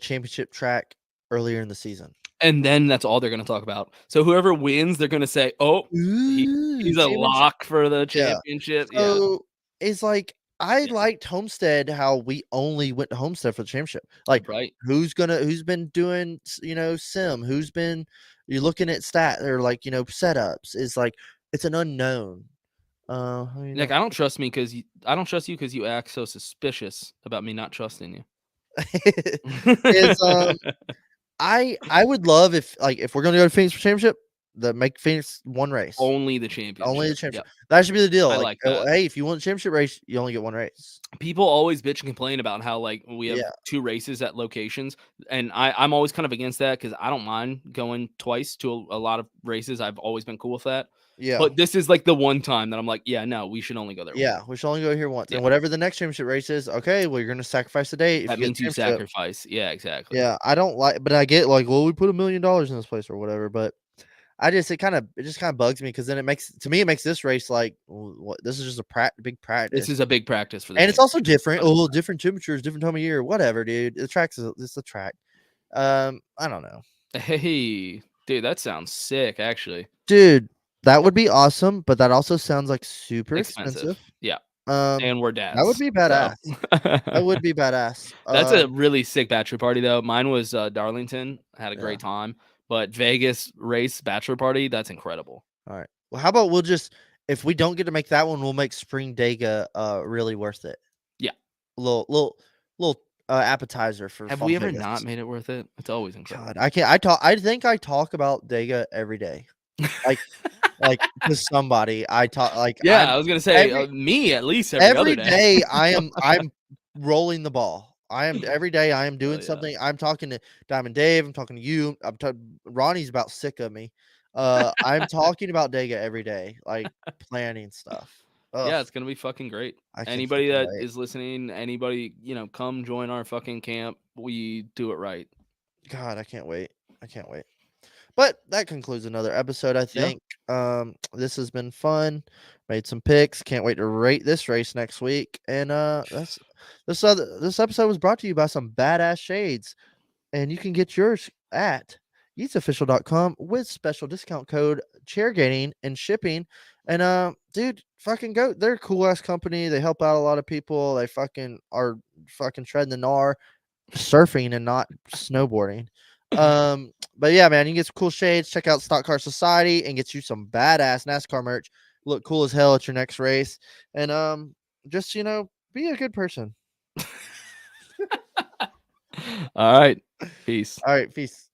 championship track earlier in the season. And then that's all they're gonna talk about. So whoever wins, they're gonna say, "Oh, he's a Championship. lock for the Yeah. championship." Yeah. So it's like I Yeah. liked Homestead how we only went to Homestead for the championship. Like Right. who's been doing sim, who's been you're looking at stat or like setups is like it's an unknown. Like I don't trust I don't trust you because you act so suspicious about me not trusting you. is I would love if we're gonna go to Phoenix for championship, make Phoenix one race. Only the Only the championship. championship. Yep. That should be the deal. I Like, like that. hey, if you want a championship race, you only get one race. People always bitch and complain about how like we have Yeah. 2 races at locations, and I'm always kind of against that because I don't mind going twice to a lot of races. I've always been cool with that. Yeah. But this is like the one time that I'm like, yeah, no, we should only go there once. Yeah, we should only go here once. Yeah. And whatever the next championship race is, okay, well, you're gonna sacrifice the day if That you get means the you championship. sacrifice. Yeah, exactly. Yeah, I don't like, but I get like, well, we put $1 million in this place or whatever. But it just kind of bugs me because then it makes this race like, what? This is just a big practice, This is a big practice for the and it's also championship. different. Oh, different temperatures, different time of year, whatever, dude. It's the track. I don't know, Hey, dude, that sounds sick, actually. dude. That would be awesome, but that also sounds like super expensive. Yeah. Um, And we're that would dads. be badass. That would be badass. That's a really sick bachelor party, though. Mine was Darlington. I had a great time. But Vegas race bachelor party, that's incredible. All right. Well, how about if we don't get to make that one, we'll make Spring Dega really worth it. Yeah. Little appetizer for. Have Fall we ever Vegas. not made it worth it? It's always incredible. God, I can't. I think I talk about Dega every day, like to somebody. I talk like Yeah, I was gonna say me at least every other day. I'm rolling the ball. Every day I am doing something. I'm talking to Diamond Dave. I'm talking to you. Ronnie's about sick of me. I'm talking about Dega every day, like planning stuff. Yeah, it's gonna be fucking great. Anybody that is listening, anybody, come join our fucking camp. We do it right. God, I can't wait. But that concludes another episode, I think. This has been fun. Made some picks. Can't wait to rate this race next week. And this episode was brought to you by some badass shades. And you can get yours at yeetsofficial.com with special discount code Chairgatin and shipping. And dude, fucking go. They're a cool ass company. They help out a lot of people. They fucking are fucking treading the gnar, surfing and not snowboarding. But yeah, man, you can get some cool shades. Check out Stock Car Society and get you some badass NASCAR merch. Look cool as hell at your next race. And just be a good person. All right. Peace. All right, peace.